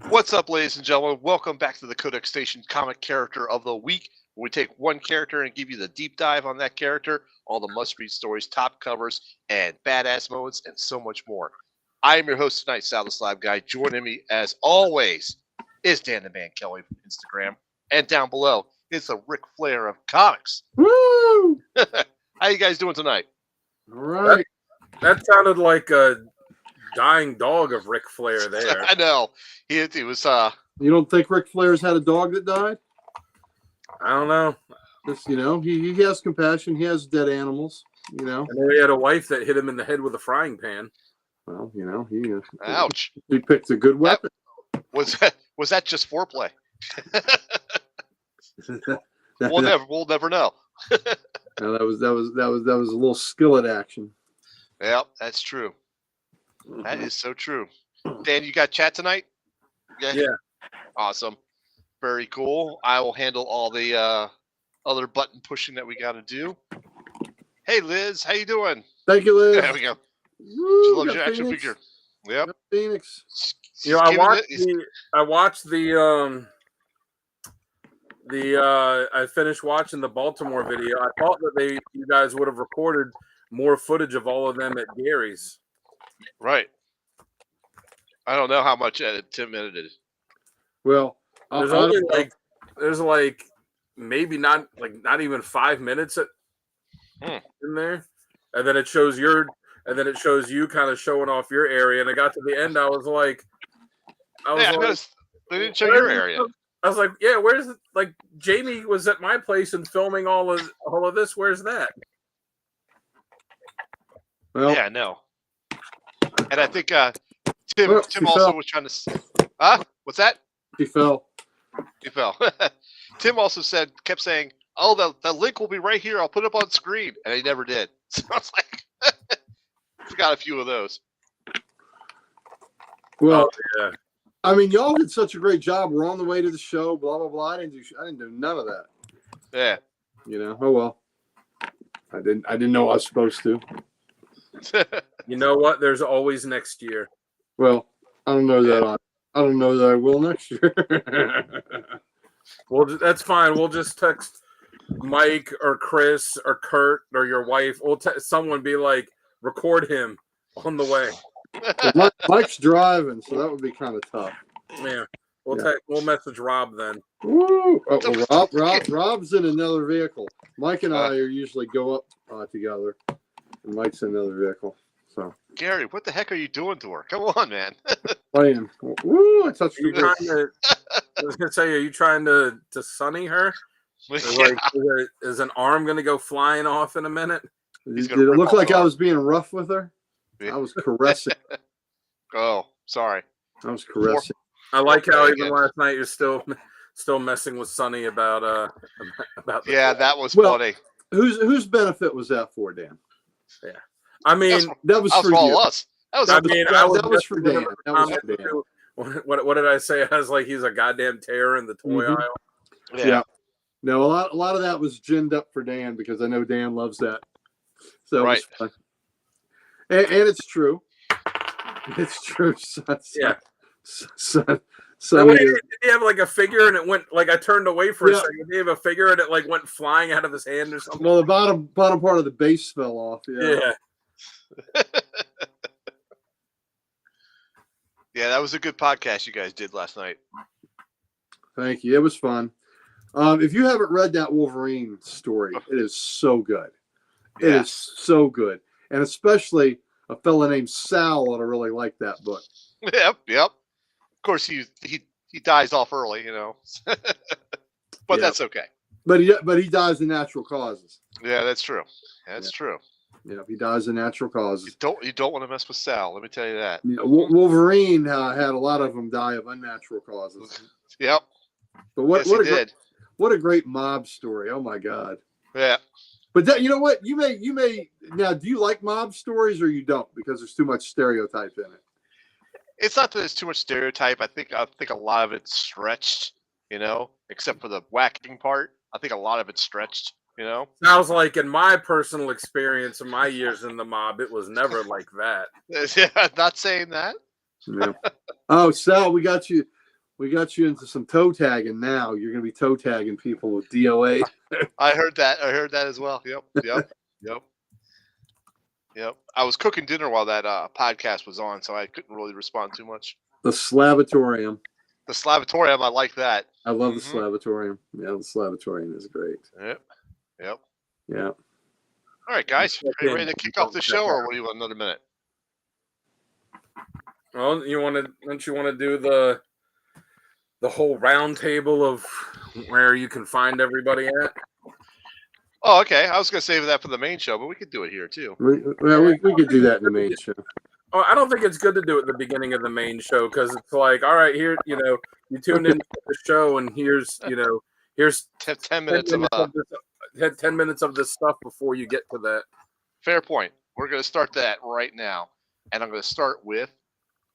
What's up, ladies and gentlemen? Welcome back to the Codex Station Comic Character of the Week. Where we take one character and give you the deep dive on that character, all the must-read stories, top covers, and badass moments, and so much more. I am your host tonight, Sal the Slab Guy. Joining me, as always, is Dan the Man Kelly from Instagram. And down below is the Ric Flair of comics. Woo! How you guys doing tonight? All right. That sounded like a dying dog of Ric Flair there. I know. He was, You don't think Ric Flair's had a dog that died? I don't know. Just, he has compassion. He has dead animals, I know he had a wife that hit him in the head with a frying pan. Well, ouch. he picked a good weapon. Was that just foreplay? We'll never know. No, that was a little skillet action. Yep, that's true. That is so true. Dan, you got chat tonight? Yeah. Awesome. Very cool. I will handle all the other button pushing that we got to do. Hey, Liz, how you doing? Thank you, Liz. There we go. Woo, She loves got your action Phoenix. figure. Yep. Got Phoenix. I finished watching the Baltimore video. I thought that you guys would have recorded more footage of all of them at Gary's. Right. I don't know how much Tim edited. Well, There's maybe not even 5 minutes in there, and then it shows you kind of showing off your area. And I got to the end, I was like, they didn't show your area. I was like, yeah, Jamie was at my place and filming all of this. Where's that? well, Yeah, no. And I think Tim also was trying to. What's that? he fell. He fell. Tim also kept saying, "Oh, the link will be right here. I'll put it up on screen," and he never did. So I was like, forgot a few of those. Well, yeah. I mean, y'all did such a great job. We're on the way to the show. Blah blah blah. I didn't do none of that. Yeah. Oh well. I didn't know I was supposed to. You know what? There's always next year. Well, I don't know that I don't know that I will next year. Well, that's fine. We'll just text Mike or Chris or Kurt or your wife. We'll someone be like, record him on the way. Well, Mike's driving, so that would be kind of tough. Yeah. We'll message Rob then. Woo! Oh, well, Rob's in another vehicle. Mike and I usually go up together, and Mike's in another vehicle. So Gary, what the heck are you doing to her? Come on, man. playing. Woo! I touched I was gonna say, are you trying to sunny her? Is an arm gonna go flying off in a minute? Did it look like I was being rough with her? I was caressing. Oh, sorry. I was caressing. I like how even last night you're still messing with Sonny about that was funny. Whose benefit was that for, Dan? Yeah, I mean that was for all you. us. That was for Dan. That was for Dan. What did I say? I was like, he's a goddamn terror in the toy aisle. Yeah. No, a lot of that was ginned up for Dan because I know Dan loves that. So right. It was fun. And it's true. It's true. So did he have like a figure and it went like I turned away for a second. Did he have a figure and it like went flying out of his hand or something? Well, the bottom part of the base fell off. Yeah. Yeah, that was a good podcast you guys did last night. Thank you. It was fun. If you haven't read that Wolverine story, it is so good. It is so good. And especially a fella named Sal ought to really like that book. Yep. Of course, he dies off early, but that's okay. But he dies of natural causes. Yeah, that's true. That's true. Yeah, he dies of natural causes. You don't want to mess with Sal. Let me tell you that. Yeah, Wolverine had a lot of them die of unnatural causes. Yep. But what a great mob story! Oh my God. Yeah. But that, you know what? You may now. Do you like mob stories or you don't? Because there's too much stereotype in it. It's not that there's too much stereotype. I think a lot of it's stretched. Except for the whacking part. I think a lot of it's stretched. Sounds like in my personal experience of my years in the mob, it was never like that. Yeah, not saying that. Yeah. Oh, Sal, we got you. We got you into some toe tagging now. You're going to be toe tagging people with DOA. I heard that. I heard that as well. Yep. I was cooking dinner while that podcast was on, so I couldn't really respond too much. The Slavatorium. The Slavatorium, I like that. I love the Slavatorium. Yeah, the Slavatorium is great. Yep. Yeah. All right, guys. Are you ready to kick off the show, or what do you want? Another minute? Well, don't you want to do the whole round table of where you can find everybody at? Oh, okay. I was going to save that for the main show, but we could do it here too. We could do that in the main show. Oh, I don't think it's good to do it at the beginning of the main show because it's like, all right, here, you tune into the show and here's 10 minutes of 10 minutes of this stuff before you get to that. Fair point. We're going to start that right now, and I'm going to start with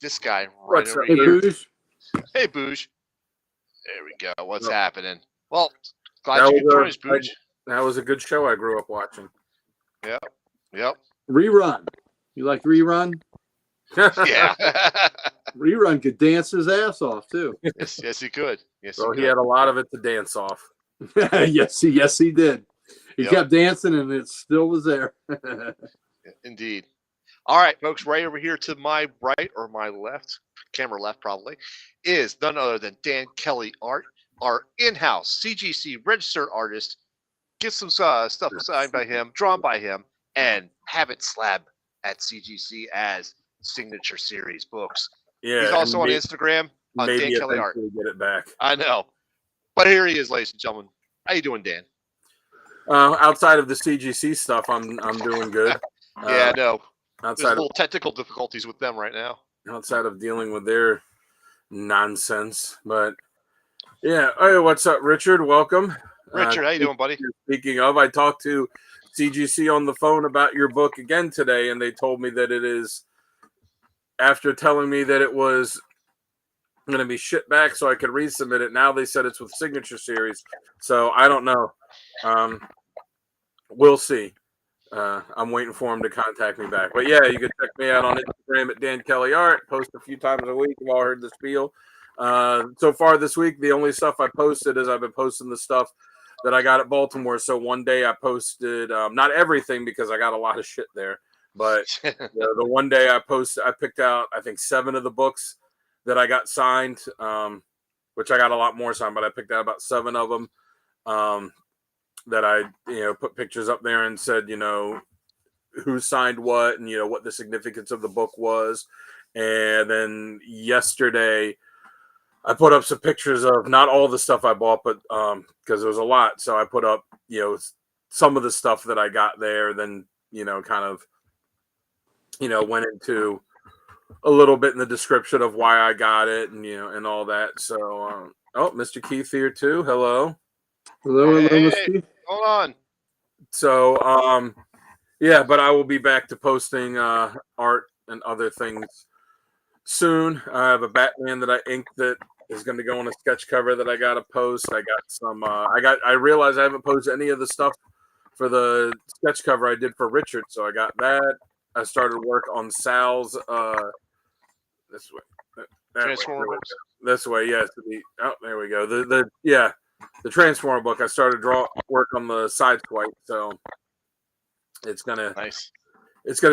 this guy right over Hey, here. Booge. Hey, Booge. There we go. What's happening? Well, glad you could join us, Booge. That was a good show I grew up watching. Yep. Rerun. You like Rerun? Yeah. Rerun could dance his ass off too. Yes, he could. Yes, So he had a lot of it to dance off. yes, he did. He Yep. kept dancing, and it still was there. Indeed. All right, folks, right over here to my right or my left, camera left probably, is none other than Dan Kelly Art, our in-house CGC registered artist. Get some stuff signed by him, drawn by him, and have it slabbed at CGC as signature series books. Yeah, He's also on Instagram on Dan maybe Kelly Art. eventually get it back. I know. But here he is, ladies and gentlemen. How you doing, Dan? Outside of the CGC stuff, I'm doing good. Yeah, I know. There's Outside little technical difficulties with them right now. outside of dealing with their nonsense, but yeah. Hey, what's up, Richard? Welcome, Richard. How you doing, buddy? Speaking of, I talked to CGC on the phone about your book again today, and they told me that it is, after telling me that it was going to be shipped back so I could resubmit it. Now they said it's with Signature Series, so I don't know. We'll see. I'm waiting for him to contact me back. But yeah, you can check me out on Instagram at Dan Kelly Art. Post a few times a week. You've all heard the spiel. So far this week, the only stuff I posted is I've been posting the stuff that I got at Baltimore. So one day I posted, not everything because I got a lot of shit there, but the one day I picked out, I think 7 of the books that I got signed, which I got a lot more signed, but I picked out about 7 of them. That I, put pictures up there and said, who signed what and, what the significance of the book was. And then yesterday I put up some pictures of not all the stuff I bought, but because there was a lot. So I put up, some of the stuff that I got there, then, kind of, went into a little bit in the description of why I got it and, and all that. So, Mr. Keith here too. Hello. Hello, Hey. Steve. Hold on. So, but I will be back to posting art and other things soon. I have a Batman that I inked that is going to go on a sketch cover that I got to post. I got some. I realized I haven't posted any of the stuff for the sketch cover I did for Richard, so I got that. I started work on Sal's. This way. Transformer books. This way, yes. There we go. The Transformer book. I started work on the side swipe, so it's gonna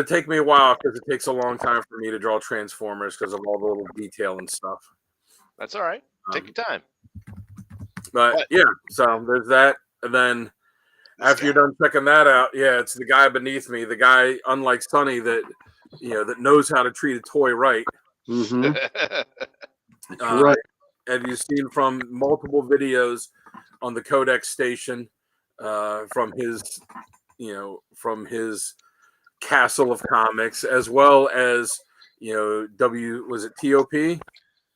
take me a while because it takes a long time for me to draw Transformers because of all the little detail and stuff. That's all right. Take your time. But yeah, so there's that, and then after you're done checking that out, it's the guy beneath me, the guy unlike Sonny that that knows how to treat a toy right. Mm-hmm. Right. Have you seen from multiple videos on the Codex station from his castle of comics, as well as was it TOP?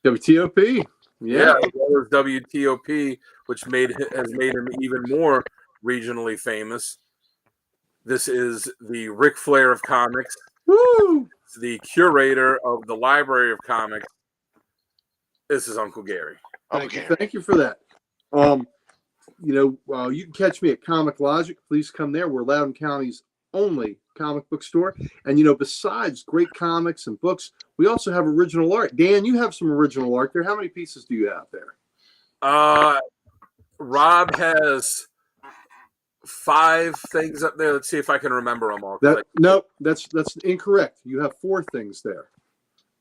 WTOP. Yeah. As well as WTOP, which has made him even more regionally famous. This is the Ric Flair of comics. Woo! The curator of the Library of Comics. This is Uncle Gary. Thank you for that. You can catch me at Comic Logic. Please come there. We're Loudoun County's only comic book store. And, besides great comics and books, we also have original art. Dan, you have some original art there. How many pieces do you have there? Rob has 5 things up there. Let's see if I can remember them all. Nope, that's incorrect. You have 4 things there.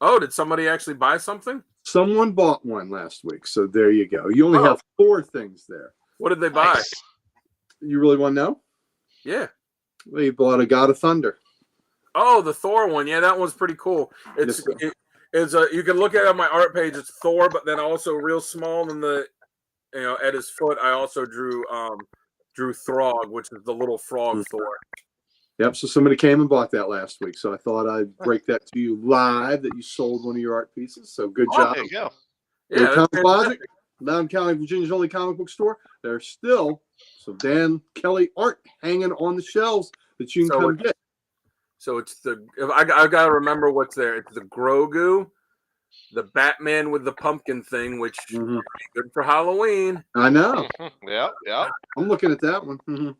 Oh, did somebody actually buy something? Someone bought one last week, so there you go. You only have 4 things there. What did they buy? Nice. You really want to know? Yeah. Well, you bought a God of Thunder. Oh, the Thor one. Yeah, that one's pretty cool. It's you can look at it on my art page. It's Thor, but then also real small in the at his foot. I also drew Throg, which is the little frog Thor. Yep. So somebody came and bought that last week. So I thought I'd break that to you live that you sold one of your art pieces. So good job. There you go. Yeah, Comic Logic, Loudoun County, Virginia's only comic book store. There's still some Dan Kelly art hanging on the shelves that you can come get. So it's I got to remember what's there. It's the Grogu, the Batman with the pumpkin thing, which is good for Halloween. I know. Yeah. I'm looking at that one.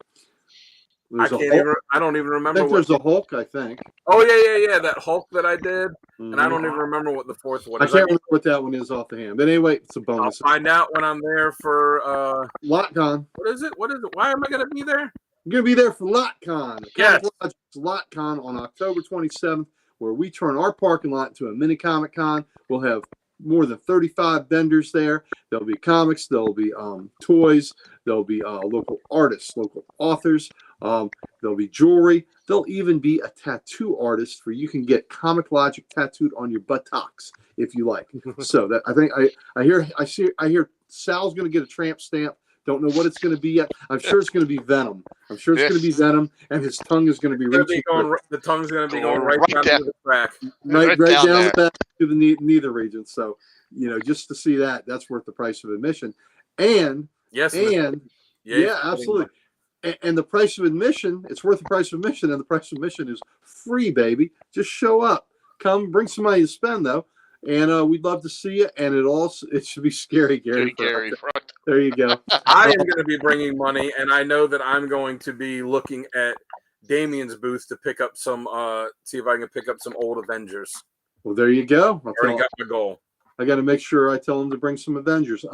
I don't even remember. I think there's a Hulk, I think. Oh, yeah. That Hulk that I did. And I don't even remember what the 4th one is. I can't remember what that one is off the hand. But anyway, it's a bonus. I'll find out when I'm there for LotCon. What is it? Why am I going to be there? I'm going to be there for LotCon. Yes. LotCon on October 27th, where we turn our parking lot into a mini Comic Con. We'll have more than 35 vendors there. There'll be comics. There'll be toys. There'll be local artists, local authors. There'll be jewelry. There'll even be a tattoo artist where you can get Comic Logic tattooed on your buttocks if you like. So that I hear Sal's going to get a tramp stamp. Don't know what it's going to be yet. I'm sure it's going to be Venom. I'm sure it's going to be Venom, and his tongue is going to be reaching. The tongue's going to be going right down to the crack. Right down the back to the nether region. So, just to see that's worth the price of admission. And yeah, absolutely. And the price of admission, it's worth the price of admission, and the price of admission is free, baby. Just show up. Come, bring some money to spend, though. And we'd love to see you. And it should be scary, Gary. There you go. I am going to be bringing money, and I know that I'm going to be looking at Damien's booth to pick up some, see if I can pick up some old Avengers. Well, there you go. Already got my goal. I got to make sure I tell him to bring some Avengers.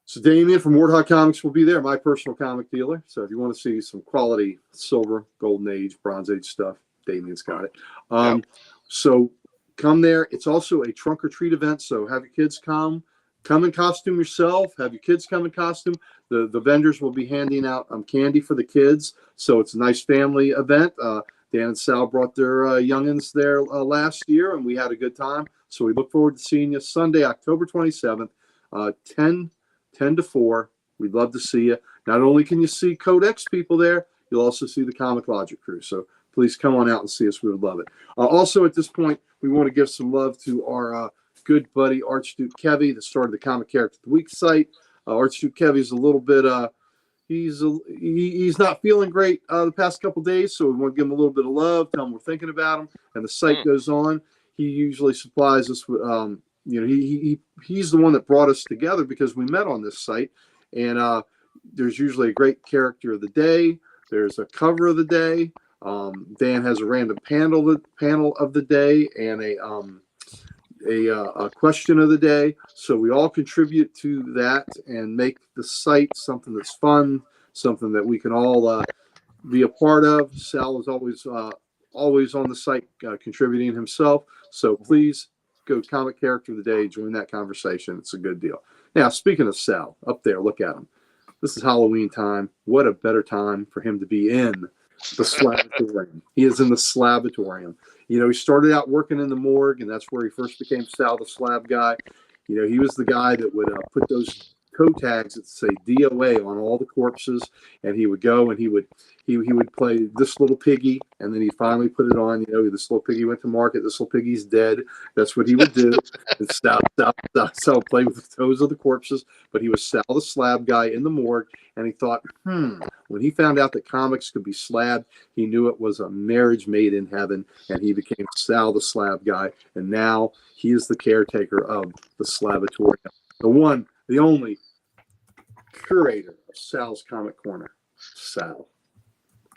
So Damien from Warthog Comics will be there, my personal comic dealer. So if you want to see some quality silver, golden age, bronze age stuff, Damien's got it. So come there. It's also a trunk or treat event. So have your kids come in costume yourself. Have your kids come in costume. The vendors will be handing out candy for the kids. So it's a nice family event. Dan and Sal brought their youngins there last year, and we had a good time. So we look forward to seeing you Sunday, October 27th, 10 to 4. We'd love to see you. Not only can you see Codex people there, you'll also see the Comic Logic crew. So please come on out and see us. We would love it. Also, at this point, we want to give some love to our good buddy, Archduke Kevy, that started the Comic Character of the Week site. Archduke Kevy is a little bit, he's not feeling great the past couple days, so we want to give him a little bit of love, tell him we're thinking about him, and the site goes on. He usually supplies us with, he's the one that brought us together because we met on this site, and there's usually a great character of the day. There's a cover of the day. Dan has a random panel of the day and a question of the day. So we all contribute to that and make the site something that's fun, something that we can all be a part of. Sal is always on the site contributing himself. So please go Comic Character of the Day, join that conversation. It's a good deal. Now, speaking of Sal, up there, look at him. This is Halloween time. What a better time for him to be in the Slabatorium. He is in the Slabatorium. He started out working in the morgue, and that's where he first became Sal the Slab guy. He was the guy that would put those toe tags that say DOA on all the corpses, and he would go and he would play This Little Piggy, and then he finally put it on. This little piggy went to market. This little piggy's dead. That's what he would do. And Sal play with the toes of the corpses, but he was Sal the Slab guy in the morgue, and he thought, when he found out that comics could be slabbed, he knew it was a marriage made in heaven, and he became Sal the Slab guy, and now he is the caretaker of the Slabatorium, the one, the only curator of Sal's Comic Corner. Sal.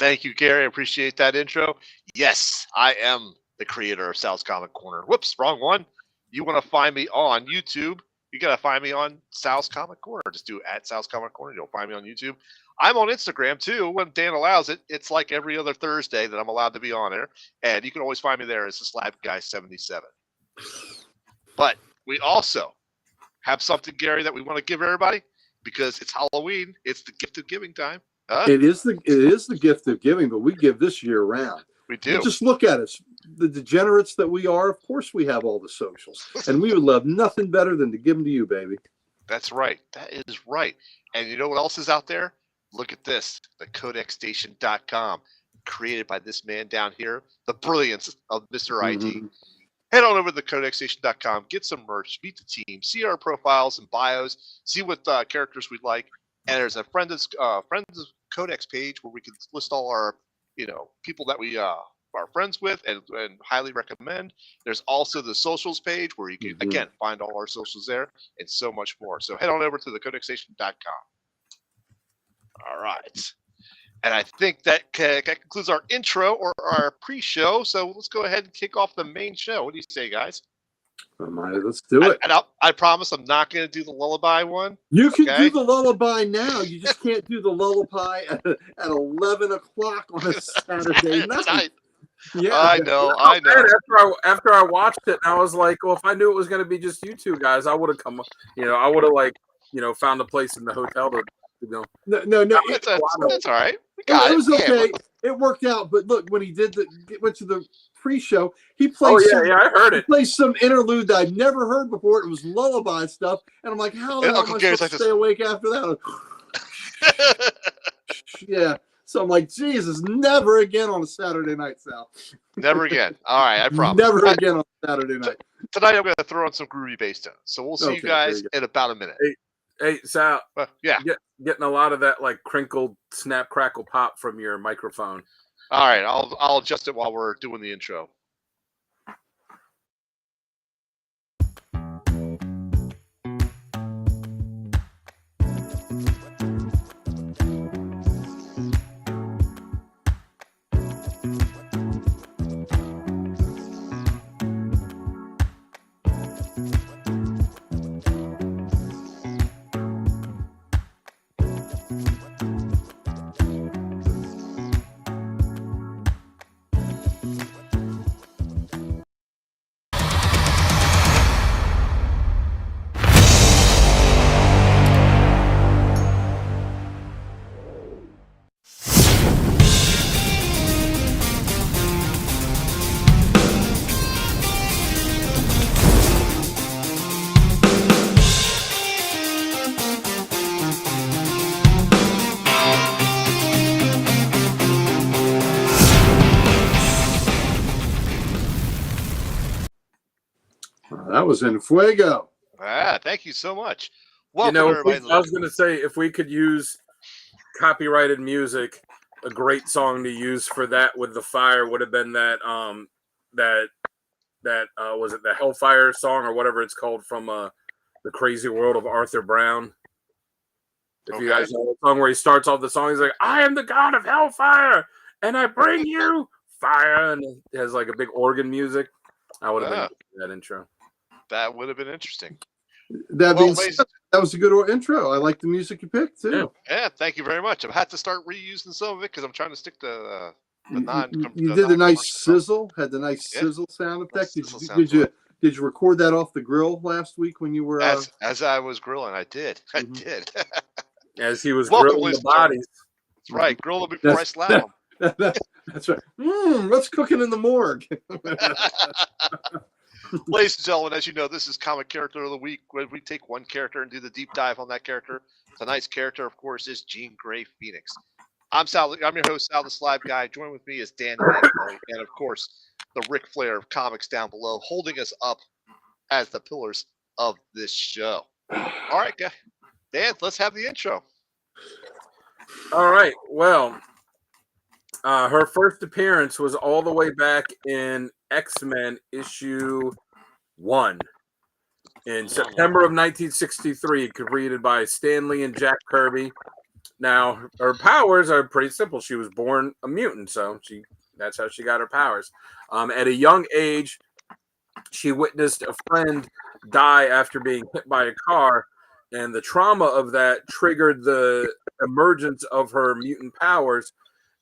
Thank you, Gary. I appreciate that intro. Yes, I am the creator of Sal's Comic Corner. Whoops, wrong one. You want to find me on YouTube? You got to find me on Sal's Comic Corner. Just do at Sal's Comic Corner. You'll find me on YouTube. I'm on Instagram too when Dan allows it. It's like every other Thursday that I'm allowed to be on there. And you can always find me there as the Slab Guy 77. But we also have something, Gary, that we want to give everybody because it's Halloween. It's the gift of giving time. Huh? It is the gift of giving, but we give this year round. We do. But just look at us, the degenerates that we are. Of course, we have all the socials, and we would love nothing better than to give them to you, baby. That's right. That is right. And you know what else is out there? Look at this, the CodexStation.com, created by this man down here, the brilliance of Mr. ID. Head on over to the CodexStation.com, get some merch, meet the team, see our profiles and bios, see what characters we like. And there's a friends of Codex page where we can list all our, people that we are friends with and highly recommend. There's also the socials page where you can again find all our socials there and so much more. So head on over to the CodexStation.com. All right. And I think that concludes our intro or our pre-show. So let's go ahead and kick off the main show. What do you say, guys? Let's do it. I promise I'm not going to do the lullaby one. You can do the lullaby now. You just can't do the lullaby at 11 o'clock on a Saturday night. Yeah, I know. After I watched it, I was like, well, if I knew it was going to be just you two guys, I would have come. I would have found a place in the hotel to. No. That's all right. It was okay. It worked out. But look, when he went to the pre-show, he played. I heard it. He played some interlude that I'd never heard before. It was lullaby stuff, and I'm like, how the hell am I supposed to stay awake after that? Yeah. So I'm like, Jesus, never again on a Saturday night, Sal. Never again. All right, I promise. Never again on a Saturday night. Tonight I'm going to throw on some groovy bass tones. So we'll see you guys in about a minute. Hey, Sal. Yeah. Getting a lot of that like crinkled snap crackle pop from your microphone. All right, I'll adjust it while we're doing the intro. That was in fuego. Thank you so much. Welcome, everybody. I was going to say, if we could use copyrighted music, a great song to use for that with the fire would have been that was it the Hellfire song or whatever it's called from the Crazy World of Arthur Brown. If you guys know the song where he starts off the song, he's like, "I am the god of Hellfire, and I bring you fire," and it has like a big organ music. I would have been that intro. That would have been interesting. That was a good intro. I like the music you picked too. Yeah, thank you very much. I've had to start reusing some of it because I'm trying to stick to the non. You did the nice sizzle. Had the nice sizzle sound effect. Did you record that off the grill last week when you were? As I was grilling, I did. I did. As he was grilling the bodies. That's right. Grill them before I slap them. That's right. What's cooking in the morgue? Ladies and gentlemen, as you know, this is Comic Character of the Week, where we take one character and do the deep dive on that character. Tonight's character, of course, is Jean Grey Phoenix. I'm Sal. I'm your host, Sal the Slab Guy. Join with me is Dan Manley, and of course, the Ric Flair of comics down below, holding us up as the pillars of this show. All right, guys. Dan, let's have the intro. All right. Well, her first appearance was all the way back in X-Men issue 1 in September of 1963, created by Stan Lee and Jack Kirby. Now, her powers are pretty simple. She was born a mutant, so that's how she got her powers. At a young age, she witnessed a friend die after being hit by a car, and the trauma of that triggered the emergence of her mutant powers.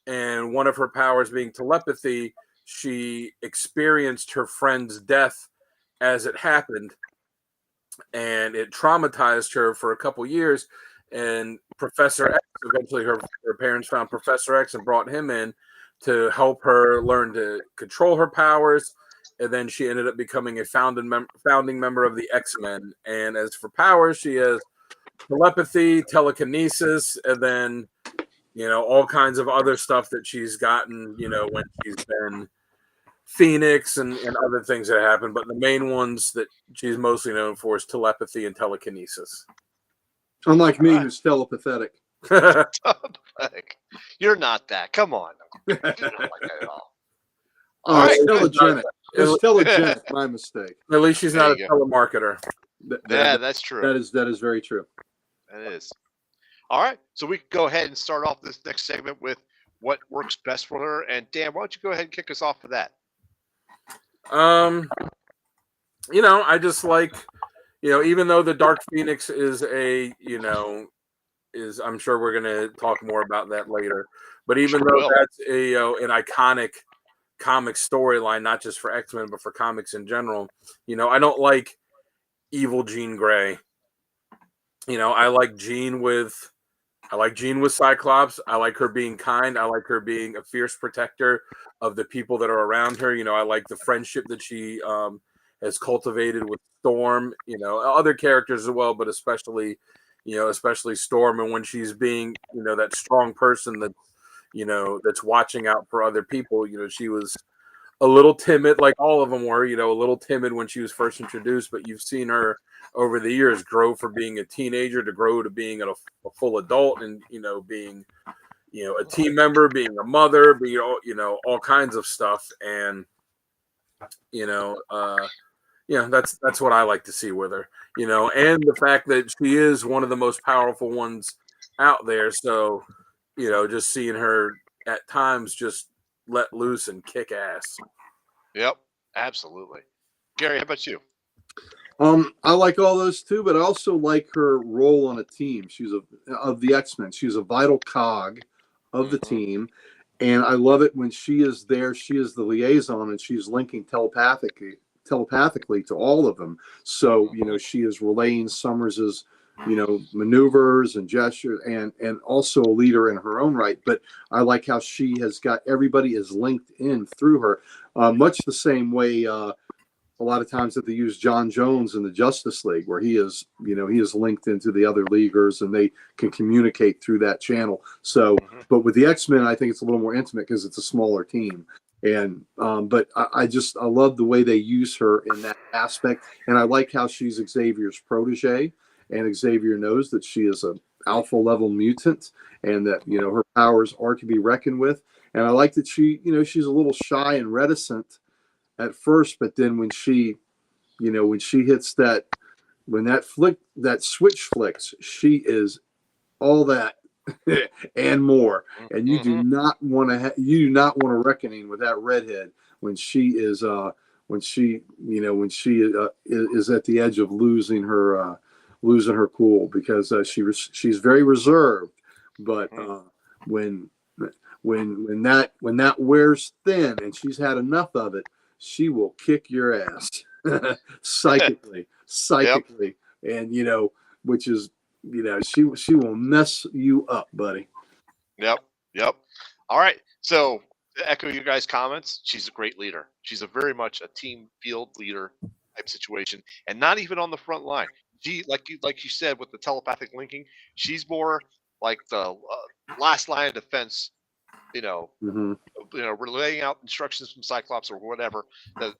And one of her powers being telepathy, she experienced her friend's death as it happened, and it traumatized her for a couple years. And Professor X, eventually her parents found Professor X and brought him in to help her learn to control her powers. And then she ended up becoming a founding member of the X-Men. And as for powers, she has telepathy, telekinesis, and then, all kinds of other stuff that she's gotten, when she's been Phoenix and other things that happen. But the main ones that she's mostly known for is telepathy and telekinesis. Unlike me, who's telepathic. You're not that. Come on. You're not like that at all. All right. Telegenic. It's telegenic. My mistake. At least she's not a telemarketer. That's true. That is very true. That is. All right. So we can go ahead and start off this next segment with what works best for her. And Dan, why don't you go ahead and kick us off for that? I just like, even though the Dark Phoenix is I'm sure we're going to talk more about that later. But even though that's an iconic comic storyline, not just for X-Men, but for comics in general, I don't like evil Jean Grey. I like Jean with Cyclops. I like her being kind. I like her being a fierce protector of the people that are around her. I like the friendship that she has cultivated with Storm, other characters as well, but especially Storm. And when she's being, that strong person that, that's watching out for other people, she was a little timid, like all of them were, a little timid when she was first introduced, but you've seen her over the years grow from being a teenager to grow to being a full adult and, being, a team member, being a mother, being, all kinds of stuff. And, that's what I like to see with her, and the fact that she is one of the most powerful ones out there. So, just seeing her at times just let loose and kick ass. Yep, absolutely. Gary, how about you? I like all those too, but I also like her role on a team. She's of the X-Men. She's a vital cog of the team, and I love it when she is there. She is the liaison, and she's linking telepathically to all of them. So she is relaying Summers's maneuvers and gestures, and also a leader in her own right. But I like how she has got everybody is linked in through her, much the same way a lot of times that they use John Jones in the Justice League, where he is linked into the other leaguers and they can communicate through that channel. So, but with the X-Men, I think it's a little more intimate because it's a smaller team. And but I love the way they use her in that aspect, and I like how she's Xavier's protege, and Xavier knows that she is an alpha level mutant, and that her powers are to be reckoned with. And I like that she's a little shy and reticent at first, but then when she hits that switch flicks, she is all that and more. And you do not want a reckoning with that redhead when she is at the edge of losing her cool, because she's very reserved, but when that wears thin and she's had enough of it, she will kick your ass psychically, and which is she will mess you up, buddy. Yep. All right. So to echo you guys' comments, she's a great leader. She's very much a team field leader type situation, and not even on the front line. She, like you said, with the telepathic linking, she's more like the last line of defense. We're laying out instructions from Cyclops or whatever the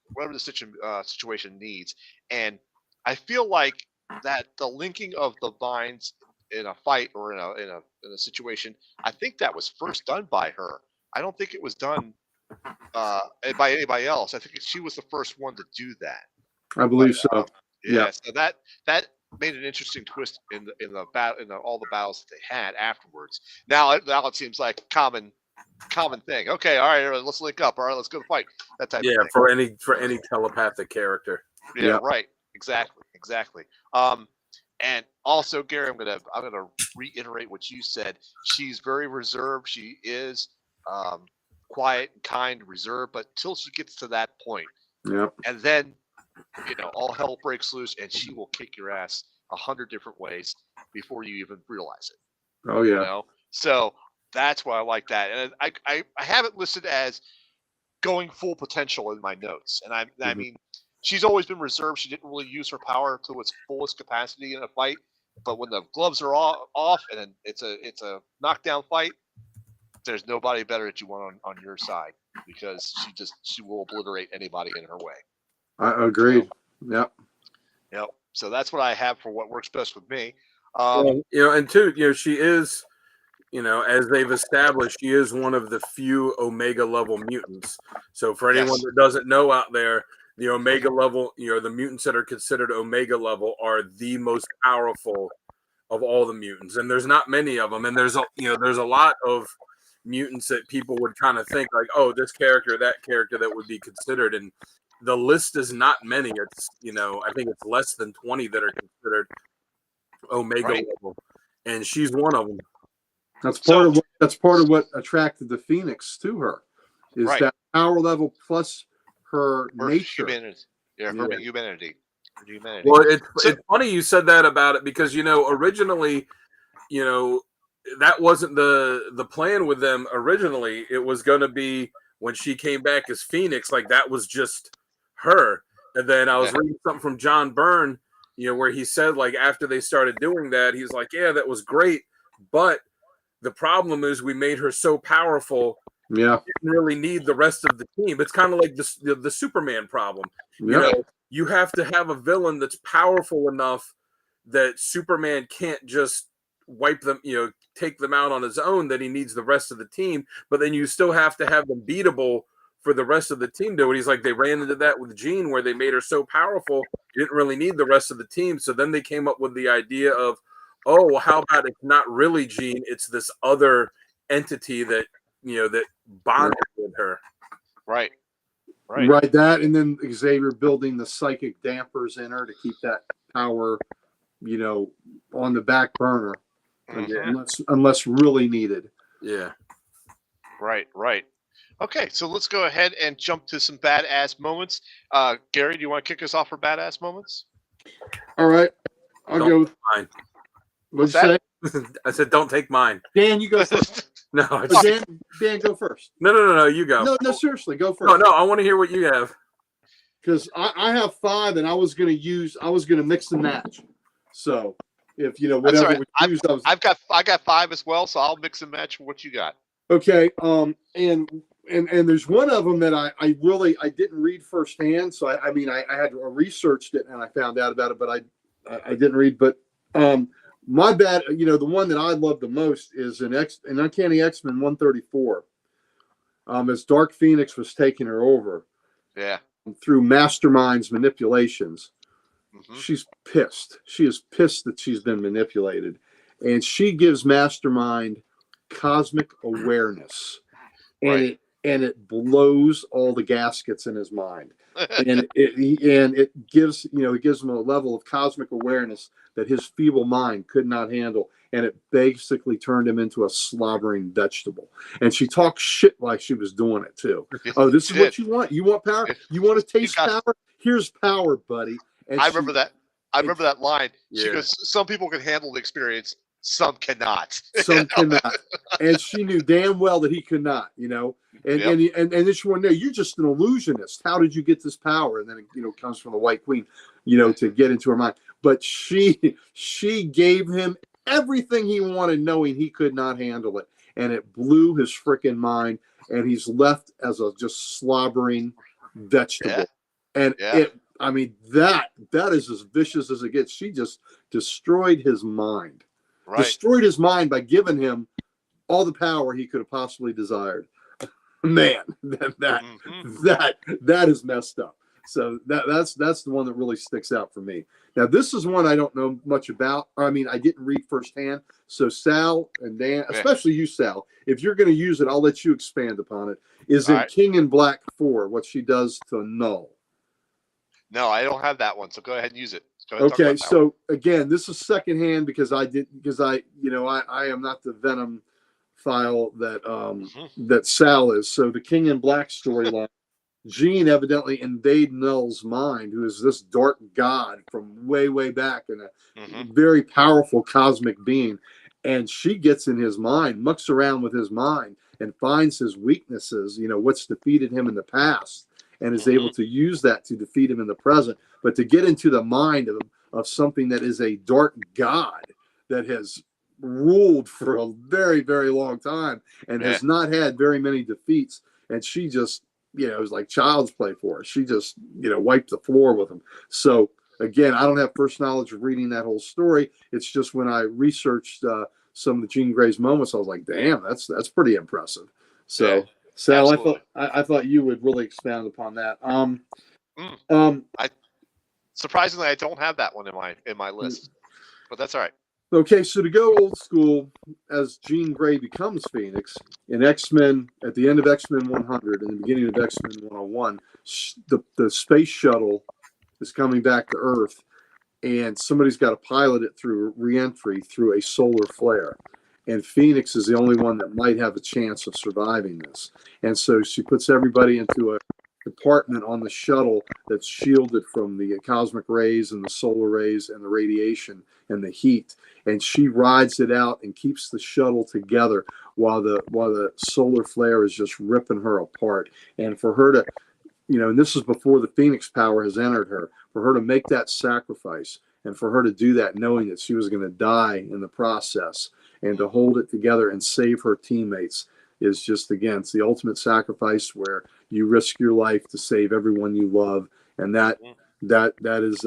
situation needs. And I feel like that the linking of the minds in a fight or in a situation, I think that was first done by her. I don't think it was done by anybody else. I think she was the first one to do that. I believe so. Yeah. So that made an interesting twist in the battle in all the battles that they had afterwards. Now it seems like common thing. Okay, all right, let's link up. All right, let's go fight. That type of thing. For any telepathic character. Yeah, right. Exactly. And also, Gary, I'm gonna reiterate what you said. She's very reserved. She is quiet and kind, reserved, but till she gets to that point, and then all hell breaks loose, and she will kick your ass 100 different ways before you even realize it. Oh yeah. So that's why I like that, and I have it listed as going full potential in my notes, and I mean. She's always been reserved. She didn't really use her power to its fullest capacity in a fight. But when the gloves are off and it's a knockdown fight, there's nobody better that you want on your side because she will obliterate anybody in her way. I agree. Yep. So that's what I have for what works best with me. And two, she is, as they've established, she is one of the few Omega level mutants. So for anyone that doesn't know out there, the Omega level, the mutants that are considered Omega level are the most powerful of all the mutants, and there's not many of them. And there's a lot of mutants that people would kind of think like, oh, this character, that character that would be considered, and the list is not many. It's I think it's less than 20 that are considered Omega level, and she's one of them. That's part of what attracted the Phoenix to her, is that power level plus her nature. Humanity. Her humanity. Well, it's funny you said that about it because originally, that wasn't the plan with them. Originally, it was going to be when she came back as Phoenix, like that was just her. And then I was reading something from John Byrne, where he said like after they started doing that, he's like, yeah, that was great, but the problem is we made her so powerful. Yeah, didn't really need the rest of the team. It's kind of like the Superman problem. You have to have a villain that's powerful enough that Superman can't just wipe them, take them out on his own. That he needs the rest of the team, but then you still have to have them beatable for the rest of the team. Do it. He's like they ran into that with Jean, where they made her so powerful, you didn't really need the rest of the team. So then they came up with the idea of, oh, well, how about it's not really Jean, it's this other entity that. That bonded with her. Right. That, and then Xavier building the psychic dampers in her to keep that power, on the back burner, unless really needed. Yeah. Right. Okay, so let's go ahead and jump to some badass moments. Gary, do you want to kick us off for badass moments? All right, I'll go with mine. What'd you say? I said, don't take mine. Dan, you go first. No, Dan, go first. No, you go. No, seriously, go first. No, I want to hear what you have. Because I have 5, and I was going to mix and match. So if whatever right. we use, I got 5 as well, so I'll mix and match what you got. Okay. And there's one of them that I didn't read firsthand. So I had researched it and I found out about it, but I didn't read. But my bad, the one that I love the most is in Uncanny X-Men 134. As Dark Phoenix was taking her over. Yeah. Through Mastermind's manipulations. Mm-hmm. She's pissed. She is pissed that she's been manipulated. And she gives Mastermind cosmic awareness. And it blows all the gaskets in his mind. And it gives him a level of cosmic awareness that his feeble mind could not handle, and it basically turned him into a slobbering vegetable. And she talks shit like she was doing it too. Oh, this is what you want? You want power? You want to taste power? Here's power, buddy. And I remember that line. Yeah. She goes, "Some people can handle the experience, some cannot." Some cannot. And she knew damn well that he could not. And then she wanted to know, you're just an illusionist. How did you get this power? And then it comes from the White Queen, to get into her mind. But she gave him everything he wanted, knowing he could not handle it, and it blew his freaking mind. And he's left as a just slobbering vegetable. Yeah. And that is as vicious as it gets. She just destroyed his mind. Right. Destroyed his mind by giving him all the power he could have possibly desired. Man, that is messed up. So that's the one that really sticks out for me. Now, this is one I don't know much about. I mean, I didn't read firsthand. So Sal and Dan, especially you, Sal, if you're going to use it, I'll let you expand upon it. Is in King in Black 4, what she does to Null. No, I don't have that one. So go ahead and use it. Okay, so again, this is secondhand because I am not the Venom file that that Sal is. So the King in Black storyline, Jean evidently invade Null's mind, who is this dark god from way, way back and a very powerful cosmic being. And she gets in his mind, mucks around with his mind, and finds his weaknesses, what's defeated him in the past, and is able to use that to defeat him in the present. But to get into the mind of something that is a dark god that has ruled for a very, very long time and has not had very many defeats, and she just, it was like child's play for her. She just, wiped the floor with him. So again, I don't have first knowledge of reading that whole story. It's just when I researched some of the Jean Grey's moments, I was like, damn, that's pretty impressive. So Sal, I thought you would really expound upon that. Surprisingly, I don't have that one in my list, but that's all right. Okay, so to go old school, as Jean Grey becomes Phoenix in X-Men, at the end of X-Men 100 and the beginning of X-Men 101, the space shuttle is coming back to Earth, and somebody's got to pilot it through re-entry through a solar flare. And Phoenix is the only one that might have a chance of surviving this. And so she puts everybody into a compartment on the shuttle that's shielded from the cosmic rays and the solar rays and the radiation and the heat. And she rides it out and keeps the shuttle together while the solar flare is just ripping her apart. And for her to, and this is before the Phoenix power has entered her, for her to make that sacrifice and for her to do that knowing that she was going to die in the process and to hold it together and save her teammates is just, again, it's the ultimate sacrifice where you risk your life to save everyone you love. And that is,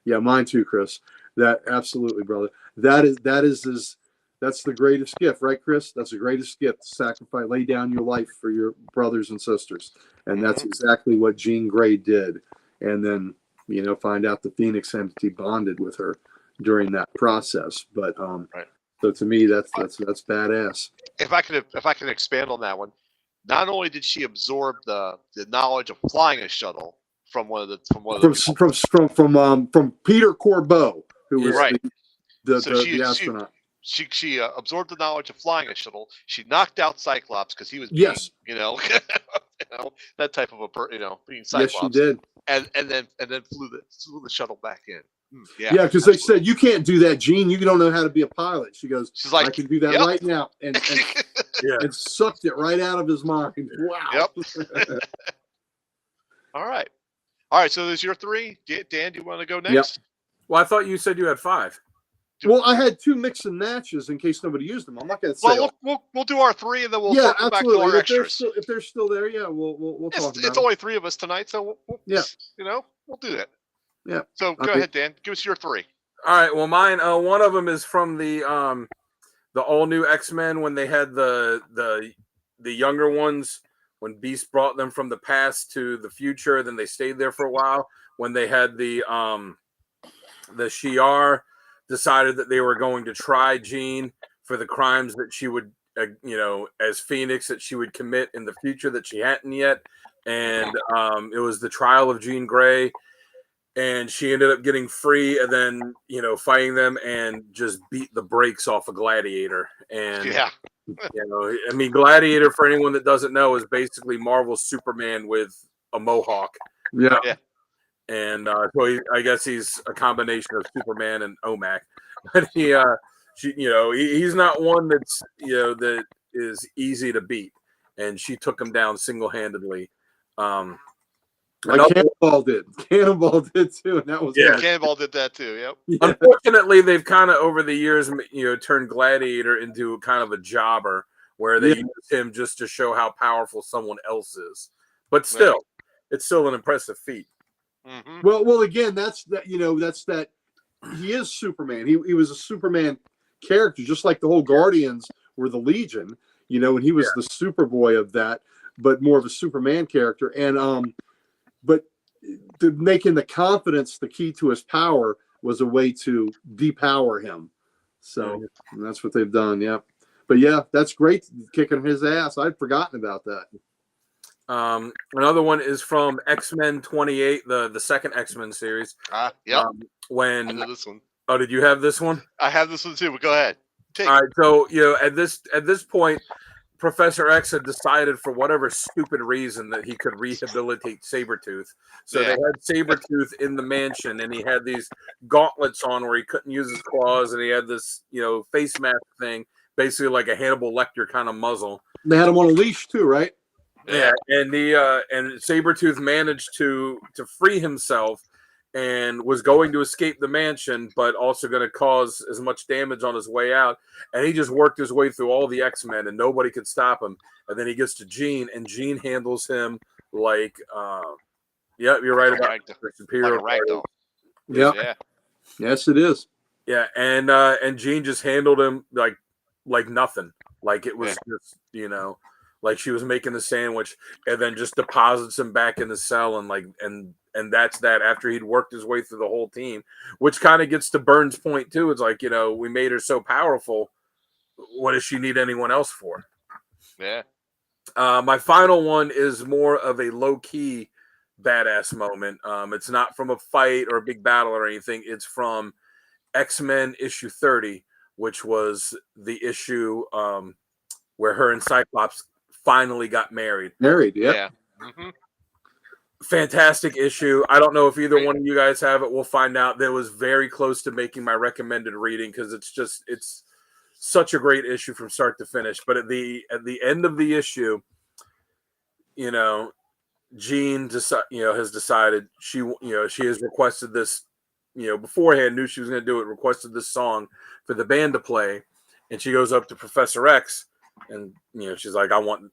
mine too, Chris. That absolutely, brother. That's the greatest gift, right, Chris? That's the greatest gift, sacrifice, lay down your life for your brothers and sisters. And that's exactly what Jean Grey did. And then, find out the Phoenix entity bonded with her during that process. But, so to me, that's badass. If I can expand on that one, not only did she absorb the knowledge of flying a shuttle from Peter Corbeau, who was the astronaut. She absorbed the knowledge of flying a shuttle. She knocked out Cyclops because he was that type of being Cyclops. Yes, she did. And then flew the shuttle back in. Yeah, because they said, you can't do that, Jean. You don't know how to be a pilot. She's like, I can do that right now. And and sucked it right out of his mind. Wow. Yep. All right. So there's your three. Dan, do you want to go next? Yep. Well, I thought you said you had 5. Well, I had 2 mix and matches in case nobody used them. I'm not going to say. Well, we'll do our 3 and then we'll talk back to our extras. If they're still there, we'll talk about it. It's only 3 of us tonight, so we'll do that. Yeah. So go ahead, Dan. Give us your 3. All right. Well, mine. One of them is from the all new X-Men when they had the younger ones when Beast brought them from the past to the future. Then they stayed there for a while. When they had the Shi'ar decided that they were going to try Jean for the crimes that she would, as Phoenix, that she would commit in the future that she hadn't yet. And it was the trial of Jean Grey. And she ended up getting free and then, fighting them and just beat the brakes off a Gladiator. And, Gladiator, for anyone that doesn't know, is basically Marvel's Superman with a mohawk. Yeah. And so I guess he's a combination of Superman and OMAC. But he's not one that's, that is easy to beat. And she took him down single-handedly. Like Cannonball did. Cannonball did too, and that was Cannonball did that too. Yep. Yeah. Unfortunately, they've kind of over the years, turned Gladiator into kind of a jobber where they use him just to show how powerful someone else is. But still, it's still an impressive feat. Mm-hmm. Well, again, that's that. That's that. He is Superman. He was a Superman character, just like the whole Guardians were the Legion. And he was the Superboy of that, but more of a Superman character. And but making the confidence the key to his power was a way to depower him. So that's what they've done. Yeah. But yeah, that's great, kicking his ass. I'd forgotten about that. Another one is from X-Men 28, the second X-Men series. Yep. When I know this one. Oh, did you have this one? I have this one too, but go ahead. All right, so at this point, Professor X had decided for whatever stupid reason that he could rehabilitate Sabretooth. So they had Sabretooth in the mansion, and he had these gauntlets on where he couldn't use his claws, and he had this face mask thing, basically like a Hannibal Lecter kind of muzzle. They had him on a leash too, right? Yeah, and and Sabretooth managed to free himself and was going to escape the mansion, but also going to cause as much damage on his way out. And he just worked his way through all the X-Men, and nobody could stop him. And then he gets to Jean, and Jean handles him like, you're right about superior. Like a ragdoll. Yeah. Yes, it is. Yeah, and Jean just handled him like nothing. Like it was just, like she was making the sandwich, and then just deposits him back in the cell, and that's that after he'd worked his way through the whole team, which kind of gets to Burns' point too. It's like, we made her so powerful. What does she need anyone else for? Yeah. My final one is more of a low-key badass moment. It's not from a fight or a big battle or anything. It's from X-Men issue 30, which was the issue where her and Cyclops finally got married. Yeah. Mm-hmm. Fantastic issue. I don't know if either one of you guys have it. We'll find out. That was very close to making my recommended reading because it's such a great issue from start to finish. But at the end of the issue, Jean has decided she has requested this, beforehand, knew she was going to do it, requested this song for the band to play, and she goes up to Professor X. And she's like, I want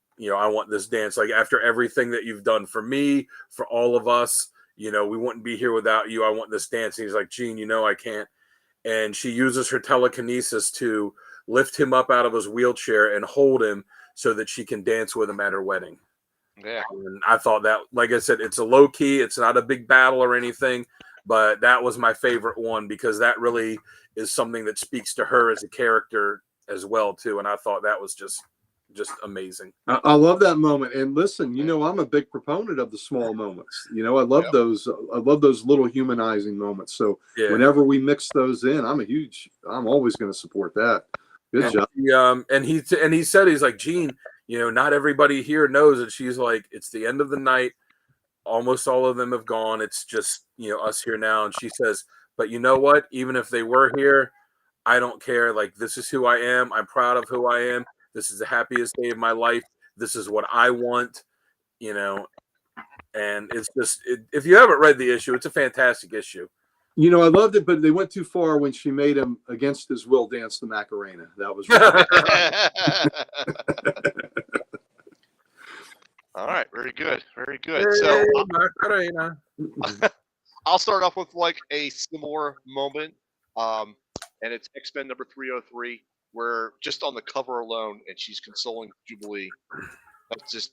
this dance. Like, after everything that you've done for me, for all of us, we wouldn't be here without you. I want this dance. And he's like, Jean, I can't. And she uses her telekinesis to lift him up out of his wheelchair and hold him so that she can dance with him at her wedding. Yeah. And I thought that, like I said, it's a low key. It's not a big battle or anything, but that was my favorite one because that really is something that speaks to her as a character as well too, and I thought that was just amazing. I love that moment. And listen, I'm a big proponent of the small moments. I love those. I love those little humanizing moments. So whenever we mix those in, I'm always going to support that. Good job. And he said, he's like, Jean, not everybody here knows it. She's like, it's the end of the night. Almost all of them have gone. It's just us here now. And she says, but you know what? Even if they were here, I don't care. Like, this is who I am. I'm proud of who I am. This is the happiest day of my life. This is what I want, and it's just, if you haven't read the issue, it's a fantastic issue. I loved it, but they went too far when she made him against his will dance the Macarena. That was All right. Very good. Very good. So Macarena. I'll start off with like a similar moment. And it's X-Men number 303, where just on the cover alone, and she's consoling Jubilee.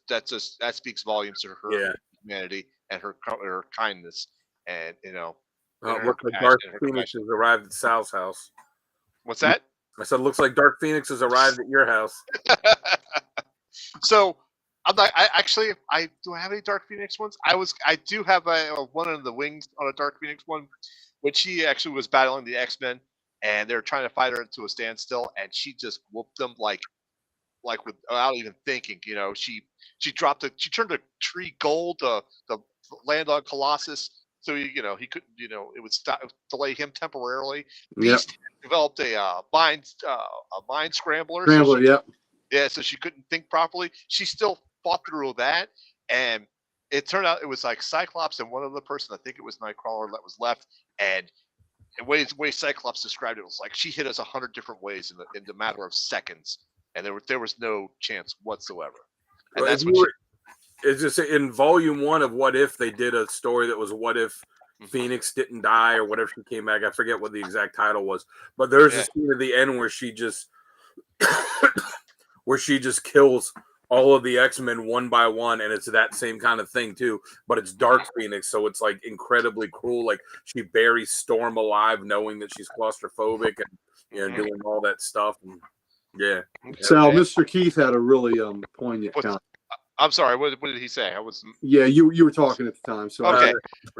That speaks volumes to her humanity and her kindness, and looks like Dark Phoenix has arrived at Sal's house. What's that? I said, looks like Dark Phoenix has arrived at your house. So I'm not. Do I have any Dark Phoenix ones? I do have one of the wings on a Dark Phoenix one, which she actually was battling the X-Men. And they're trying to fight her to a standstill, and she just whooped them like without even thinking. She turned a tree gold to land on Colossus, so he couldn't. It would delay him temporarily. Beast developed a mind scrambler. Yeah, so she couldn't think properly. She still fought through that, and it turned out it was like Cyclops and one other person. I think it was Nightcrawler that was left, and the way Cyclops described it was like she hit us 100 different ways in the matter of seconds, and there was no chance whatsoever. And well, that's it's just in volume 1 of What If, they did a story that was what if Phoenix didn't die or what if she came back. I forget what the exact title was, but there's a scene at the end where she just kills all of the X-Men one by one, and it's that same kind of thing too, but it's Dark Phoenix, so it's like incredibly cruel. Like she buries Storm alive knowing that she's claustrophobic and doing all that stuff. And yeah. Sal, Mr. Keith had a really poignant comment. I'm sorry, what did he say? I was you were talking at the time. So okay.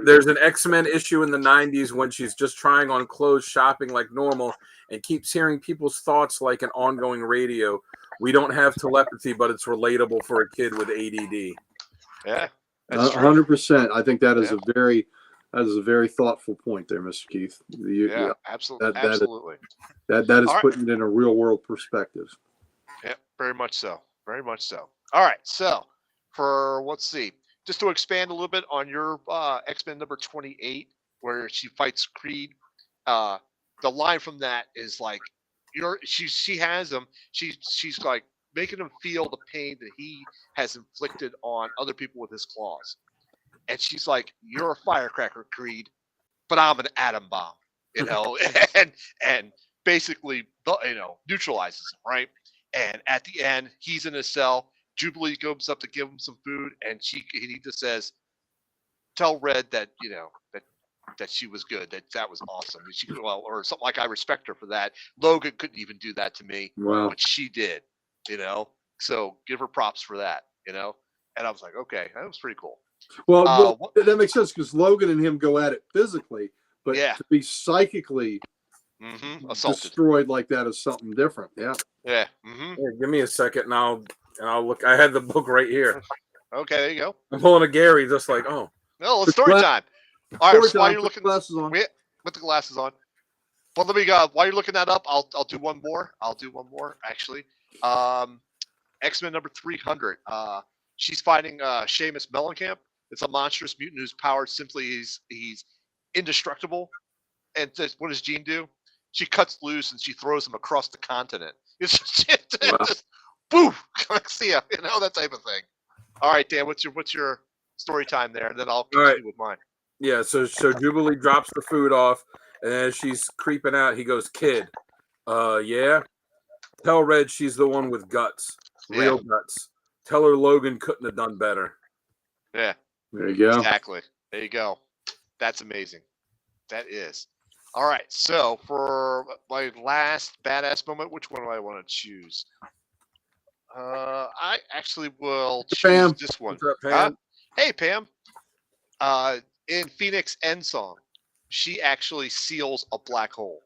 There's an X-Men issue in the 90s when she's just trying on clothes, shopping like normal, and keeps hearing people's thoughts like an ongoing radio. We don't have telepathy, but it's relatable for a kid with ADD. Yeah, 100%. I think that is a very thoughtful point there, Mr. Keith. Absolutely. That is putting it in a real world perspective. Yeah, very much so. Very much so. All right, so let's see, just to expand a little bit on your X-Men number 28, where she fights Creed. The line from that is like, she has him. She's like making him feel the pain that he has inflicted on other people with his claws, and she's like, "You're a firecracker, Creed, but I'm an atom bomb," and basically, neutralizes him, right? And at the end, he's in his cell. Jubilee goes up to give him some food, and he just says, "Tell Red that that she was good, that was awesome, or something like, I respect her for that. Logan couldn't even do that to me, but she did, So give her props for that, And I was like, okay, that was pretty cool. Well, that makes sense because Logan and him go at it physically, but to be psychically destroyed like that is something different. Yeah. Yeah. Here, give me a second, and I'll look. I had the book right here. Okay, there you go. I'm pulling a Gary, just like, oh. No, it's story time. All right, so while you're looking, glasses on. Put the glasses on. But let me go. While you're looking that up, I'll do one more. Actually. X-Men number 300. She's fighting Seamus Mellencamp. It's a monstrous mutant whose power simply he's indestructible. And what does Jean do? She cuts loose and she throws him across the continent. It's just boom, see ya, that type of thing. All right, Dan, what's your story time there, and then I'll continue with mine. Yeah, so Jubilee drops the food off, and as she's creeping out, he goes, "Kid, yeah, tell Red she's the one with guts, real guts. Tell her Logan couldn't have done better." Yeah, there you go. Exactly. There you go. That's amazing. That is. All right, so for my last badass moment, which one do I want to choose? I actually will choose this one. What's up, Pam? Hey, Pam. In Phoenix End Song, she actually seals a black hole.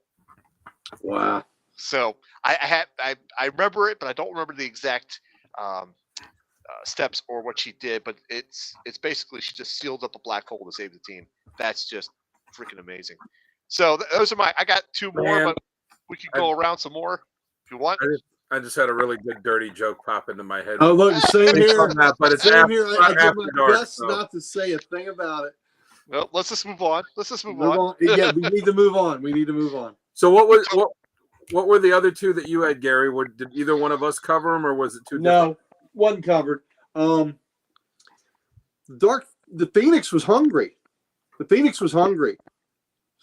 Wow. So I remember it, but I don't remember the exact steps or what she did. But it's basically she just sealed up a black hole to save the team. That's just freaking amazing. So those are I got two more, but we could go around some more if you want. I just had a really good dirty joke pop into my head. Oh, look, same here. But it's same here. I did my dark, best not to say a thing about it. Well, let's just move on. On. Yeah, we need to move on. So what were the other two that you had, Gary? Did either one of us cover them, or was it two? No, wasn't covered. The Phoenix was hungry.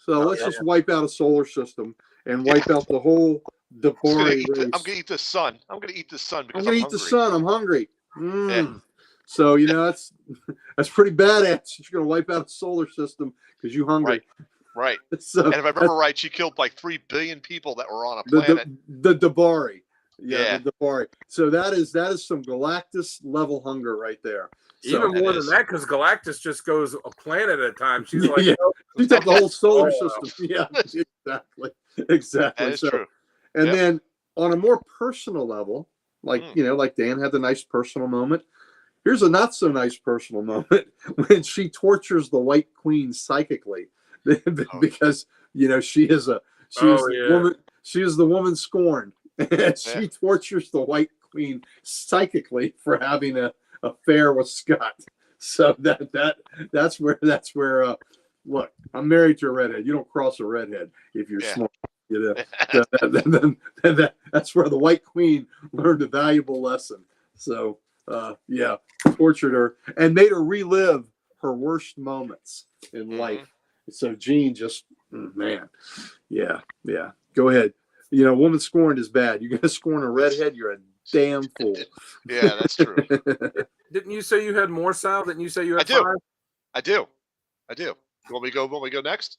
So let's just wipe out a solar system and wipe out the whole Dabari race. I'm gonna eat the sun. I'm gonna eat the sun because I'm hungry. Yeah. So that's pretty badass. You're gonna wipe out a solar system because you're hungry. Right. So, and if I remember right, she killed like 3 billion people that were on a planet. The Dabari. Yeah, the Dabari. So that is some Galactus level hunger right there. Even more than that, because Galactus just goes a planet at a time. She's like, she's got the whole solar system. Yeah, exactly. That is true. And then on a more personal level, like Dan had the nice personal moment. Here's a not so nice personal moment when she tortures the White Queen psychically, because she is the woman. She is the woman scorned, and she tortures the White Queen psychically for having an affair with Scott. So that's where look, I'm married to a redhead. You don't cross a redhead if you're smart. That's where the White Queen learned a valuable lesson. So tortured her and made her relive her worst moments in life. So Jean just go ahead. Woman scorned is bad. You're gonna scorn a redhead, you're a damn fool. Yeah, that's true. Didn't you say you had more, Sal? Didn't you say you had I do. 5? I do. You want me to go next?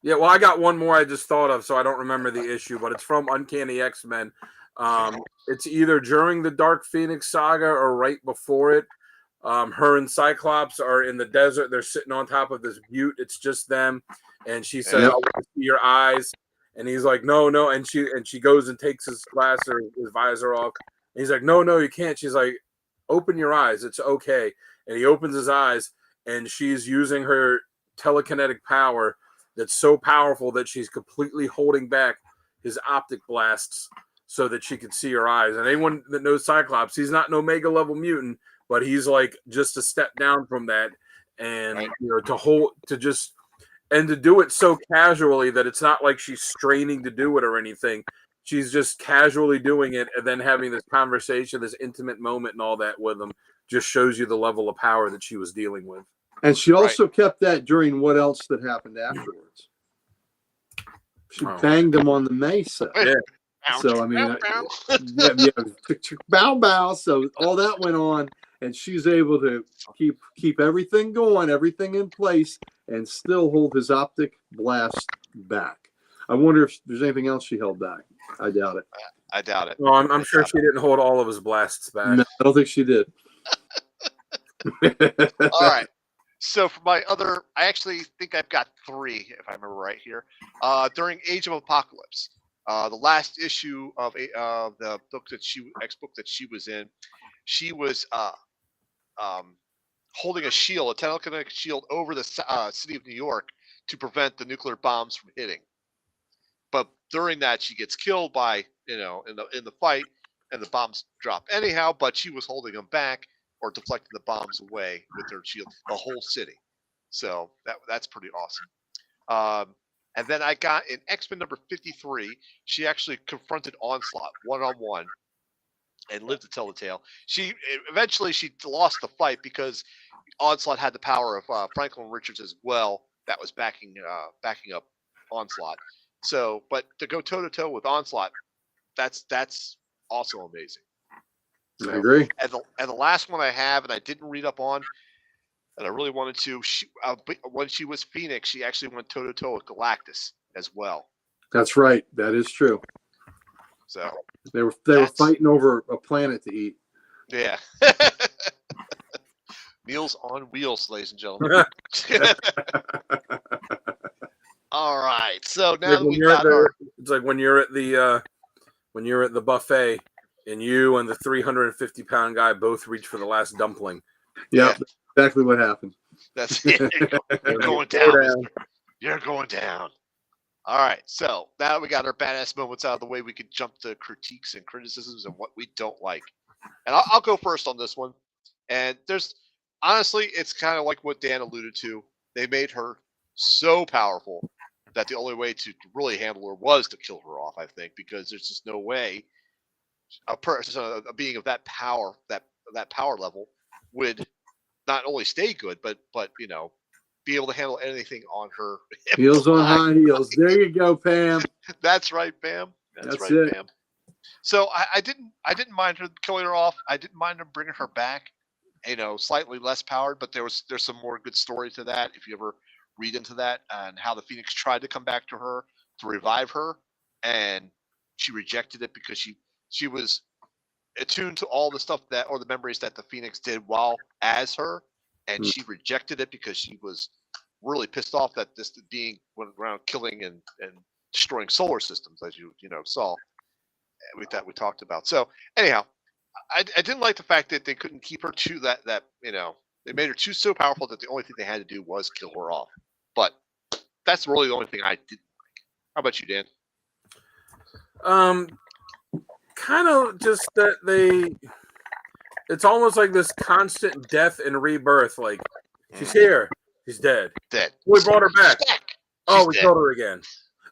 Yeah, well, I got one more I just thought of, so I don't remember the issue, but it's from Uncanny X-Men. It's either during the Dark Phoenix saga or right before it. Her and Cyclops are in the desert. They're sitting on top of this butte. It's just them. And she said, Yep. I want to see your eyes. And he's like, no. And she goes and takes his glass or his visor off. And he's like, no, you can't. She's like, open your eyes. It's okay. And he opens his eyes, and she's using her telekinetic power that's so powerful that she's completely holding back his optic blasts so that she can see her eyes. And anyone that knows Cyclops, he's not an Omega level mutant, but he's like just a step down from that. And right. to do it so casually that it's not like she's straining to do it or anything. She's just casually doing it, and then having this conversation, this intimate moment and all that with him just shows you the level of power that she was dealing with. And she also kept that during what else that happened afterwards. She banged him on the mesa. Yeah. So, I mean, bow, bow. So all that went on, and she's able to keep everything going, everything in place, and still hold his optic blast back. I wonder if there's anything else she held back. I doubt it. I doubt it. Well, I'm sure she didn't hold all of his blasts back. No, I don't think she did. All right. So for my other, I actually think I've got 3, if I remember right here. During Age of Apocalypse, the last issue of the book that she was in, she was holding a telekinetic shield over the city of New York to prevent the nuclear bombs from hitting. But during that, she gets killed by in the fight, and the bombs drop anyhow. But she was holding them back or deflecting the bombs away with her shield, the whole city. So that's pretty awesome. And then I got in X-Men number 53, she actually confronted Onslaught one-on-one and lived to tell the tale. Eventually she lost the fight because Onslaught had the power of Franklin Richards as well that was backing up Onslaught. So, but to go toe-to-toe with Onslaught, that's also amazing. So, I agree. And the last one I have, and I didn't read up on, and I really wanted to. When she was Phoenix, she actually went toe-to-toe with Galactus as well. That's right. That is true. So they were fighting over a planet to eat. Yeah. Meals on wheels, ladies and gentlemen. All right. So now that we got it's like when you're at the buffet and you and the 350-pound guy both reach for the last dumpling. Yeah. Exactly what happened. That's it. You're going down. You're going down. All right. So now that we got our badass moments out of the way, we can jump to critiques and criticisms and what we don't like. And I'll go first on this one. And honestly, it's kind of like what Dan alluded to. They made her so powerful that the only way to really handle her was to kill her off, I think, because there's just no way a being of that power, that power level would not only stay good, but be able to handle anything on her. Heels on high heels. There you go, Pam. That's right, Pam. That's right, it. Pam. So I didn't mind her killing her off. I didn't mind her bringing her back. Slightly less powered, but there's some more good story to that. If you ever read into that and how the Phoenix tried to come back to her to revive her, and she rejected it because she was attuned to all the stuff or the memories that the Phoenix did while as her, and she rejected it because she was really pissed off that this being went around killing and destroying solar systems, as you saw with that we talked about. So anyhow, I didn't like the fact that they couldn't keep her to that they made her so powerful that the only thing they had to do was kill her off. But that's really the only thing I didn't like. How about you, Dan? Kind of just that it's almost like this constant death and rebirth. Like, she's here, she's dead. We brought her back. Oh, we killed her again.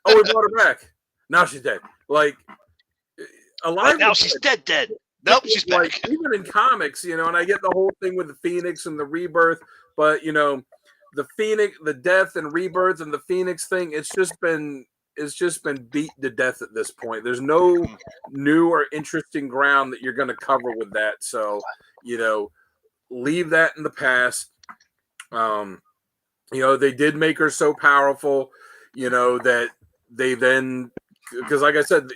Oh, we brought her back. Now she's dead. Like, alive. Now she's dead. Nope, she's back. Like, even in comics, and I get the whole thing with the Phoenix and the rebirth, but the Phoenix, the death and rebirth and the Phoenix thing, it's just been has just been beaten to death at this point. There's no new or interesting ground that you're going to cover with that. So, leave that in the past. They did make her so powerful, that they then, because like I said,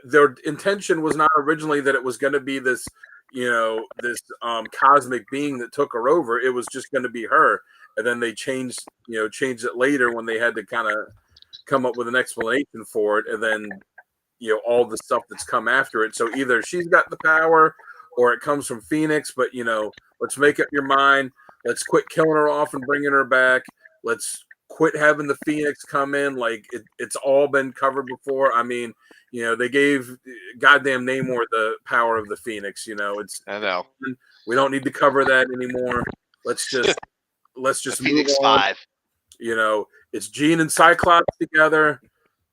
their intention was not originally that it was going to be this, this cosmic being that took her over. It was just going to be her. And then they changed it later when they had to kind of come up with an explanation for it. And then, all the stuff that's come after it. So either she's got the power or it comes from Phoenix, but, let's make up your mind. Let's quit killing her off and bringing her back. Let's quit having the Phoenix come in. Like it's all been covered before. I mean, they gave goddamn Namor the power of the Phoenix. I know. We don't need to cover that anymore. Let's just move Phoenix on. 5. It's Jean and Cyclops together.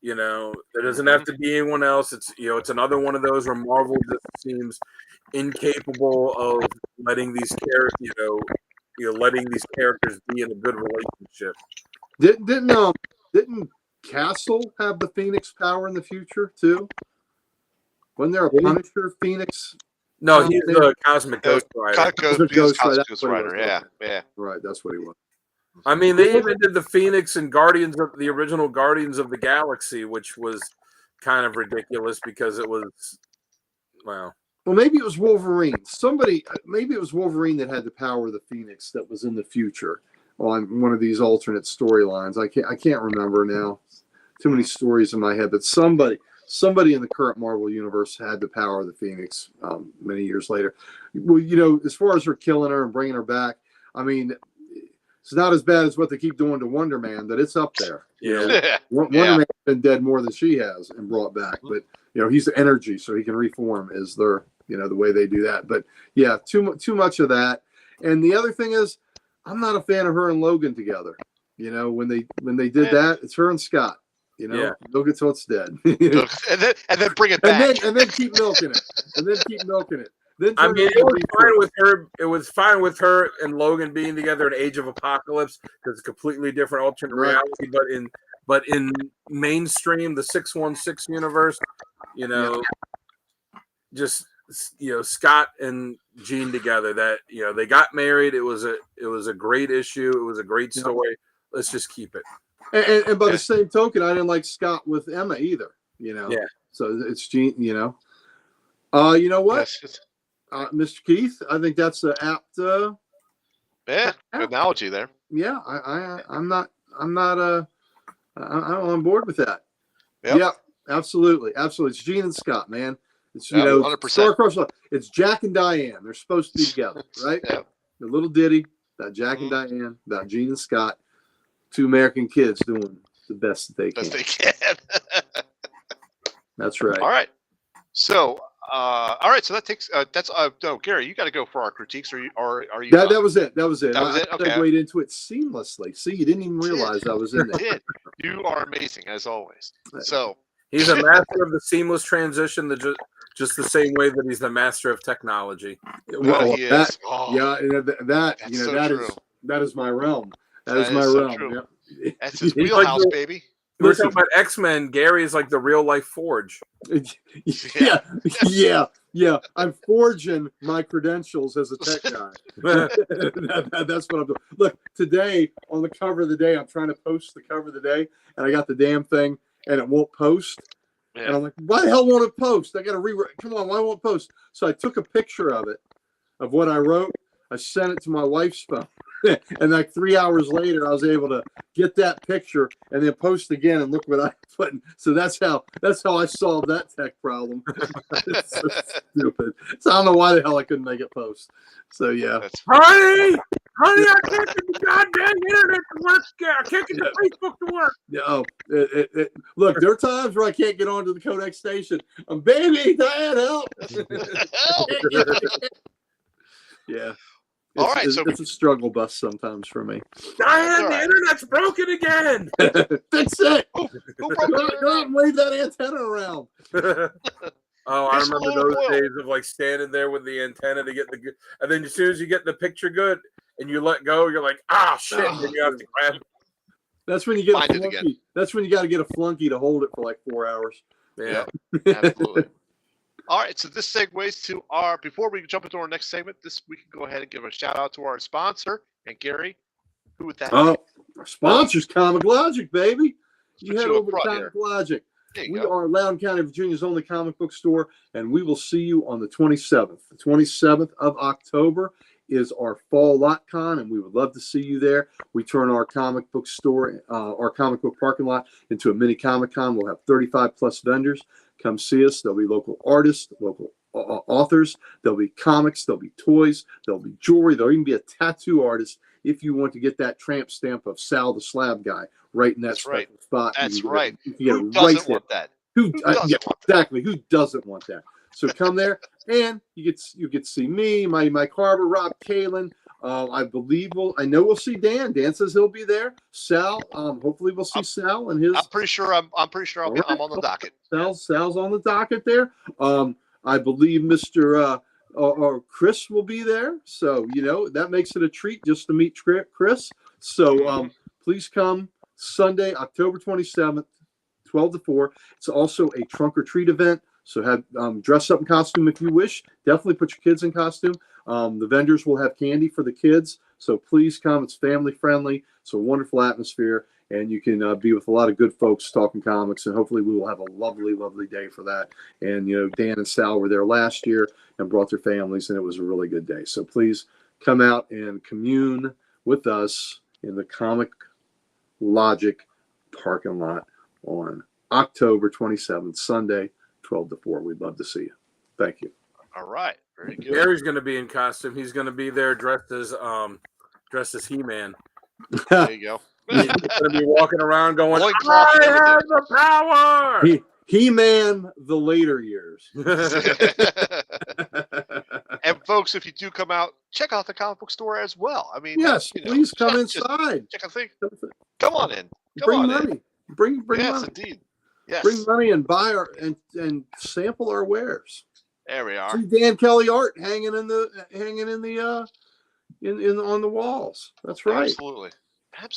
There doesn't have to be anyone else. It's another one of those where Marvel just seems incapable of letting these characters, letting these characters be in a good relationship. Didn't Castle have the Phoenix power in the future too? Wasn't there a Punisher Phoenix? No, he's the Cosmic Ghost Rider. Ghost Rider. Yeah. Right, that's what he was. I mean, they even did the Phoenix and the original Guardians of the Galaxy, which was kind of ridiculous because it was, Well, maybe it was Wolverine. Maybe it was Wolverine that had the power of the Phoenix that was in the future on one of these alternate storylines. I can't remember now. Too many stories in my head, but somebody in the current Marvel universe had the power of the Phoenix many years later. Well, as far as her killing her and bringing her back, I mean, it's not as bad as what they keep doing to Wonder Man, but it's up there. Wonder Man's been dead more than she has and brought back, but he's the energy, so he can reform. Is their the way they do that? But yeah, too much of that. And the other thing is, I'm not a fan of her and Logan together. When they did that, it's her and Scott. Logan till it's dead. and then bring it back. And then keep milking it. I mean, it was fine with her. It was fine with her and Logan being together in Age of Apocalypse because it's a completely different alternate reality. But in mainstream, the 616 universe, just Scott and Jean together. That they got married. It was a great issue. It was a great story. Let's just keep it. And by the same token, I didn't like Scott with Emma either. So it's Jean. You know what? Mr. Keith, I think that's an apt. Good analogy there. Yeah, I'm on board with that. Yep. Yeah, absolutely. It's Gene and Scott, man. It's 100%. It's Jack and Diane. They're supposed to be together, right? Yeah. The little ditty about Jack and Diane, about Gene and Scott, two American kids doing the best that they can. That's right. All right. So, So that takes no, Gary, you got to go for our critiques, or are you? That was it. That was it. That was it? Okay. I segued into it seamlessly. See, you didn't even realize I was in there. You are amazing as always. So he's a master of the seamless transition, just the same way that he's the master of technology. Well, he that, is. Oh, yeah, that is my realm. That is my realm. So yep. That's his wheelhouse, baby. We're talking about X-Men. Gary is like the real life Forge. Yeah. I'm forging my credentials as a tech guy. That's what I'm doing. Look, today on the cover of the day, I'm trying to post the cover of the day, and I got the damn thing, and it won't post. Yeah. And I'm like, why the hell won't it post? I got to rewrite. Come on, why won't it post? So I took a picture of it, of what I wrote. I sent it to my wife's phone. And like 3 hours later, I was able to get that picture and then post again and look what I put. So that's how I solved that tech problem. It's so stupid. So I don't know why the hell I couldn't make it post. So yeah. Honey, I can't get the goddamn internet to work. I can't get the Facebook to work. No, look, there are times where I can't get onto the Codex station. Baby, Diane, help! Yeah. It's a struggle bus sometimes for me. Diane, the internet's broken again. Fix it. Go out and wave that antenna around. I remember those days of like standing there with the antenna to get the good, and then as soon as you get the picture good and you let go, you're like, shit, and then you have to grab it. That's when you get Find a it again. flunky. That's when you got to get a flunky to hold it for like 4 hours. Yeah. Absolutely. All right, so this segues to our. Before we jump into our next segment, we can go ahead and give a shout out to our sponsor. And Gary, who would that be? Oh, our sponsor's Comic Logic, baby. You Put head you up over to front Comic Logic. There you We go. are Loudoun County, Virginia's only comic book store, and we will see you on the 27th. The 27th of October is our fall lot con, and we would love to see you there. We turn our comic book store, our comic book parking lot, into a mini Comic Con. We'll have 35 plus vendors. Come see us. There'll be local artists, local authors. There'll be comics. There'll be toys. There'll be jewelry. There'll even be a tattoo artist if you want to get that tramp stamp of Sal the Slab Guy right in that special spot. That's You can right. get it Who doesn't there. want that? Who doesn't want that? Exactly. Who doesn't want that? So come there, and you get to see me, Mike Harbor, Rob Kalin. I know we'll see Dan. Dan says he'll be there. Sal, hopefully we'll see Sal and his. I'm pretty sure I'm on the docket. Sal's on the docket there. I believe Mr. Or Chris will be there. So that makes it a treat just to meet Chris. So please come Sunday, October 27th. 12 to 4. It's also a trunk or treat event. So have dress up in costume if you wish. Definitely put your kids in costume. The vendors will have candy for the kids. So please come. It's family friendly. It's a wonderful atmosphere. And you can be with a lot of good folks talking comics. And hopefully we will have a lovely, lovely day for that. And, Dan and Sal were there last year and brought their families. And it was a really good day. So please come out and commune with us in the Comic Logic parking lot on October 27th, Sunday, 12 to 4. We'd love to see you. Thank you. All right. Very good. Gary's going to be in costume. He's going to be there dressed as He-Man. There you go. He's going to be walking around going, Loincloth I and have the power! He-Man, the later years. And folks, if you do come out, check out the comic book store as well. I mean, Yes, please come just inside. check a thing. Come on in. Bring money. Bring Yes, money. indeed. Yes. Bring money and buy and sample our wares. There we are. See Dan Kelly art hanging on the walls. That's right. Absolutely.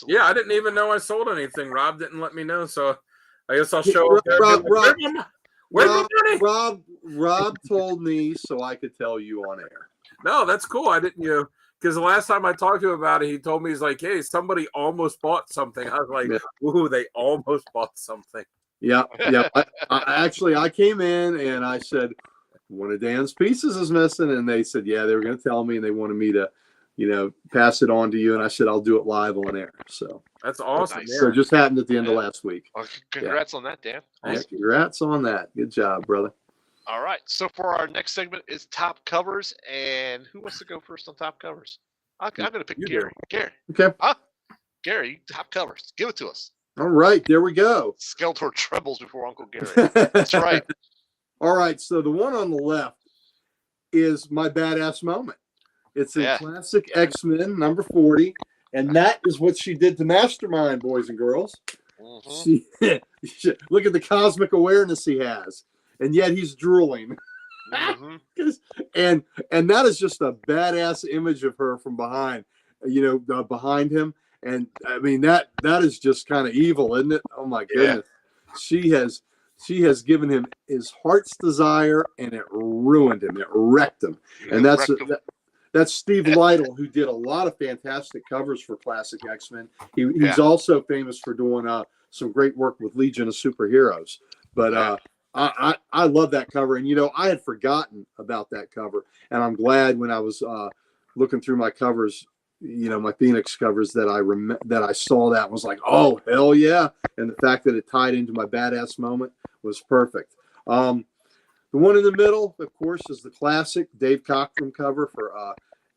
Yeah, I didn't even know I sold anything. Rob didn't let me know, so I guess I'll show up there. Where's the money? Rob told me so I could tell you on air. No, that's cool. I didn't because the last time I talked to him about it, he told me, he's like, hey, somebody almost bought something. I was like, ooh, they almost bought something. Yeah. I came in and I said, one of Dan's pieces is missing. And they said, yeah, they were going to tell me and they wanted me to, pass it on to you. And I said, I'll do it live on air. So that's awesome. Nice. So it just happened at the end of last week. Well, congrats on that, Dan. Yeah, congrats on that. Good job, brother. All right. So for our next segment is top covers. And who wants to go first on top covers? I'm going to pick Gary. Gary. Okay. Gary, top covers. Give it to us. All right. There we go. Skeletor trembles before Uncle Gary. That's right. All right. So the one on the left is my badass moment. It's a classic X-Men number 40. And that is what she did to Mastermind, boys and girls. Mm-hmm. Look at the cosmic awareness he has. And yet he's drooling. Mm-hmm. and that is just a badass image of her from behind, behind him. And I mean, that is just kind of evil, isn't it? Oh my goodness. Yeah. She has given him his heart's desire and it ruined him. It wrecked him. And that's Steve Lytle, who did a lot of fantastic covers for classic X-Men. He's also famous for doing some great work with Legion of Superheroes. But I love that cover. And, I had forgotten about that cover. And I'm glad when I was looking through my covers, my Phoenix covers, that I saw that and was like, oh, hell yeah. And the fact that it tied into my badass moment was perfect. The one in the middle, of course, is the classic Dave Cockrum cover for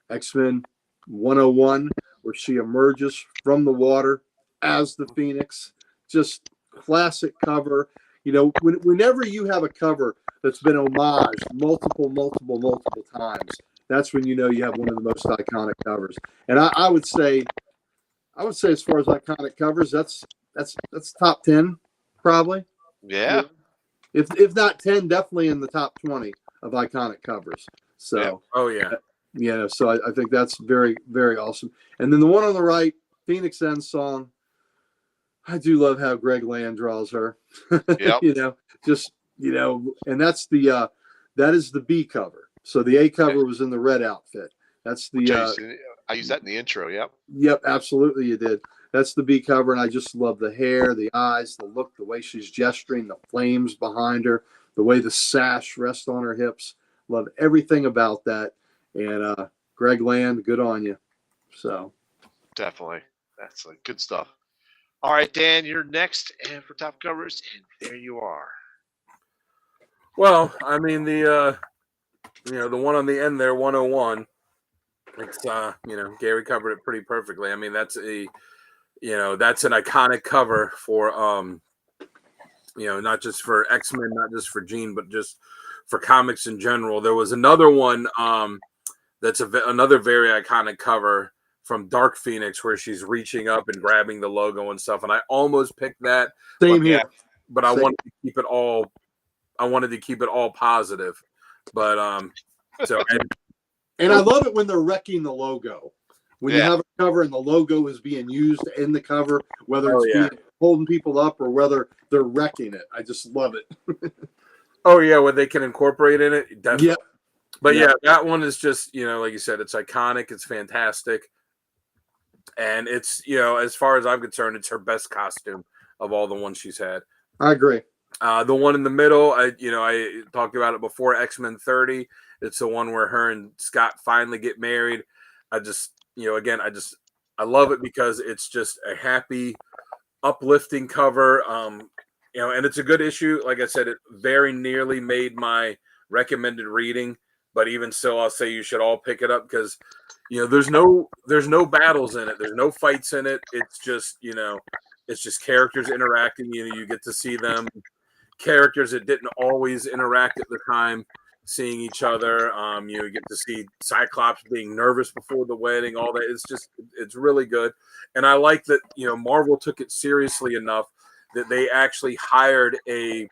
X-Men 101, where she emerges from the water as the Phoenix. Just classic cover. Whenever you have a cover that's been homaged multiple times, that's when you have one of the most iconic covers. And I would say as far as iconic covers, that's top 10 probably. Yeah. If not 10, definitely in the top 20 of iconic covers. So so I think that's very, very awesome. And then the one on the right, Phoenix End song. I do love how Greg Land draws her. Yep. And that's that is the B cover. So the A cover was in the red outfit. That's the I used that in the intro. Yep. Yep, absolutely you did. That's the B cover, and I just love the hair, the eyes, the look, the way she's gesturing, the flames behind her, the way the sash rests on her hips. Love everything about that. And Greg Land, good on you. So definitely, that's good stuff. All right, Dan, you're next, and for top covers, and there you are. Well, I mean the one on the end there, 101. It's Gary covered it pretty perfectly. I mean that's that's an iconic cover for not just for X-Men, not just for Jean, but just for comics in general. There was another one that's another very iconic cover from Dark Phoenix where she's reaching up and grabbing the logo and stuff. And I almost picked that. Same here. But I wanted to keep it all. I wanted to keep it all positive. But and I love it when they're wrecking the logo. When you have a cover and the logo is being used in the cover, whether it's being holding people up or whether they're wrecking it. I just love it. Oh yeah, what they can incorporate in it, definitely. Yep. But yeah, that one is just, like you said, it's iconic, it's fantastic. And it's, as far as I'm concerned, it's her best costume of all the ones she's had. I agree. The one in the middle, I talked about it before, X-Men 30. It's the one where her and Scott finally get married. I just, I love it because it's just a happy, uplifting cover. And it's a good issue. Like I said, it very nearly made my recommended reading, but even still, I'll say you should all pick it up because, there's no battles in it. There's no fights in it. It's just, it's just characters interacting. You get to see them, characters that didn't always interact at the time, seeing each other. You get to see Cyclops being nervous before the wedding, all that. It's really good. And I like that, Marvel took it seriously enough that they actually hired a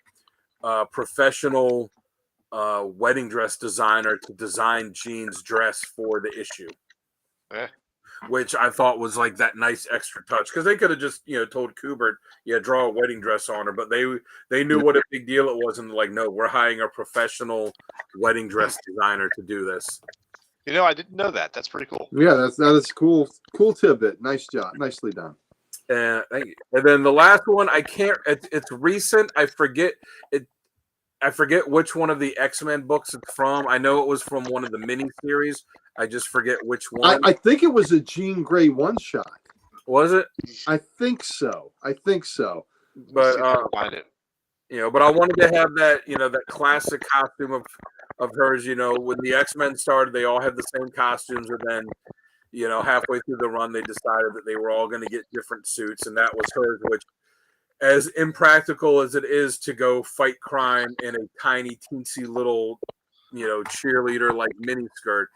professional wedding dress designer to design Jean's dress for the issue. Which I thought was like that nice extra touch because they could have just told Kubert, draw a wedding dress on her, but they knew what a big deal it was, and like, no, we're hiring a professional wedding dress designer to do this. I didn't know that. That's pretty cool. Yeah, that is cool tidbit. Nice job, nicely done. And then the last one, I can't. It's recent. I forget it. I forget which one of the X-Men books it's from. I know it was from one of the miniseries. I just forget which one. I think it was a Jean Grey one-shot. Was it? I think so. But find it. But I wanted to have that, that classic costume of hers. When the X-Men started, they all had the same costumes, and then, halfway through the run, they decided that they were all going to get different suits, and that was hers, which, as impractical as it is to go fight crime in a tiny, teensy little, cheerleader like mini skirt,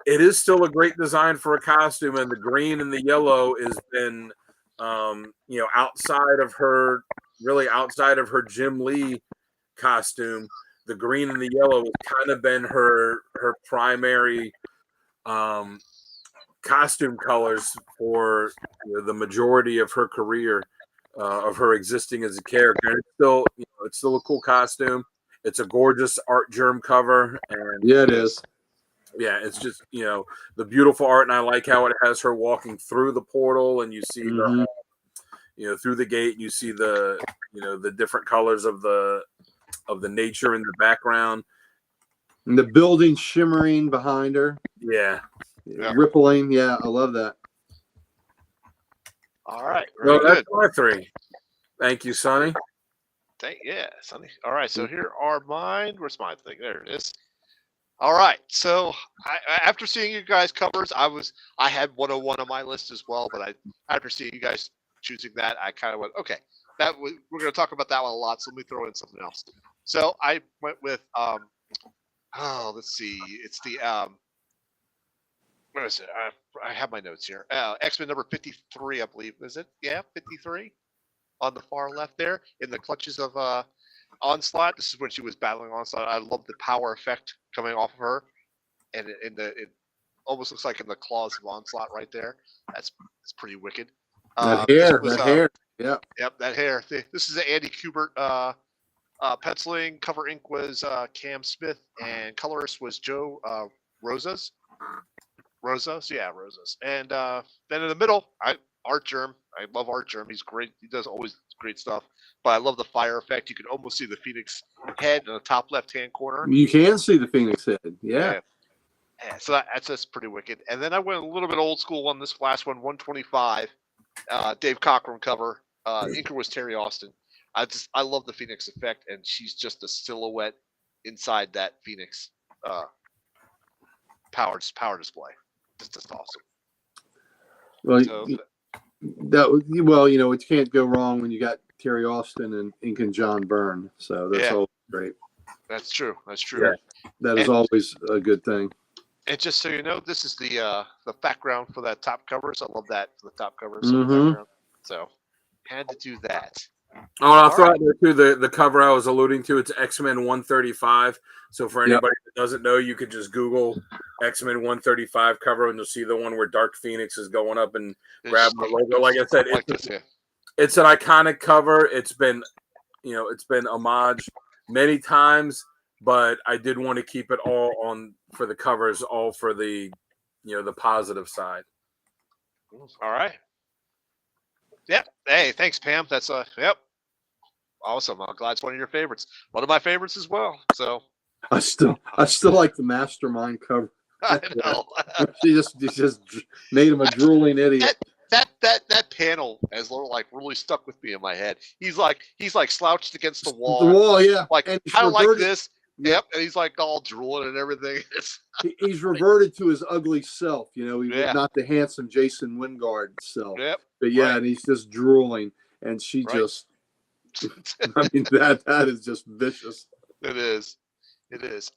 it is still a great design for a costume. And the green and the yellow has been, outside of her Jim Lee costume, the green and the yellow has kind of been her primary costume colors for the majority of her career. Of her existing as a character, and it's still a cool costume. It's a gorgeous art germ cover, and yeah, it is. Yeah, it's just the beautiful art, and I like how it has her walking through the portal, and you see the through the gate, and you see the the different colors of the nature in the background, and the building shimmering behind her. Yeah. Rippling. Yeah, I love that. All right. Well, that's my three. Thank you, Sonny. Sonny. All right. So here are mine. Where's my thing? There it is. All right. So after seeing you guys' covers, I had 101 on my list as well. But after seeing you guys choosing that, I kind of went, okay, we're going to talk about that one a lot. So let me throw in something else. So I went with let's see. It's the where is it? I have my notes here. X-Men number 53, I believe. Is it? Yeah, 53 on the far left there in the clutches of Onslaught. This is when she was battling Onslaught. I love the power effect coming off of her, and it almost looks like in the claws of Onslaught right there. That's pretty wicked. That hair. Yeah. Yep, that hair. This is Andy Kubert penciling. Cover ink was Cam Smith, and colorist was Joe Rosas. Rosas. And then in the middle, Art Germ. I love Art Germ. He's great. He does always great stuff. But I love the fire effect. You can almost see the Phoenix head in the top left-hand corner. You can see the Phoenix head. Yeah. Yeah, so that's just pretty wicked. And then I went a little bit old school on this last one, 125, Dave Cockrum cover. Inker was Terry Austin. I love the Phoenix effect, and she's just a silhouette inside that Phoenix power display. Just awesome. Well, So, it can't go wrong when you got Terry Austin and Ink and John Byrne. So that's all great. That's true. Yeah. That is always a good thing. And just so you know, this is the background for that top covers. I love that for the top covers. Mhm. So had to do that. Oh, I'll throw out there too the cover I was alluding to. It's X-Men 135. So for anybody that doesn't know, you could just Google X-Men 135 cover, and you'll see the one where Dark Phoenix is going up and grabbing the logo. Like I said, it's an iconic cover. It's been homaged many times, but I did want to keep it all on for the covers, all for the the positive side. All right. Yep. Hey, thanks, Pam. That's yep. Awesome. I'm glad it's one of your favorites. One of my favorites as well. So I still like the Mastermind cover. I know. she just made him a drooling idiot. That panel has really stuck with me in my head. He's like slouched against the wall. The wall, yeah. Like kind of like this. Yep, and he's like all drooling and everything. He's reverted to his ugly self, not the handsome Jason Wingard self. Yep. But and he's just drooling, and she just. I mean that is just vicious. It is.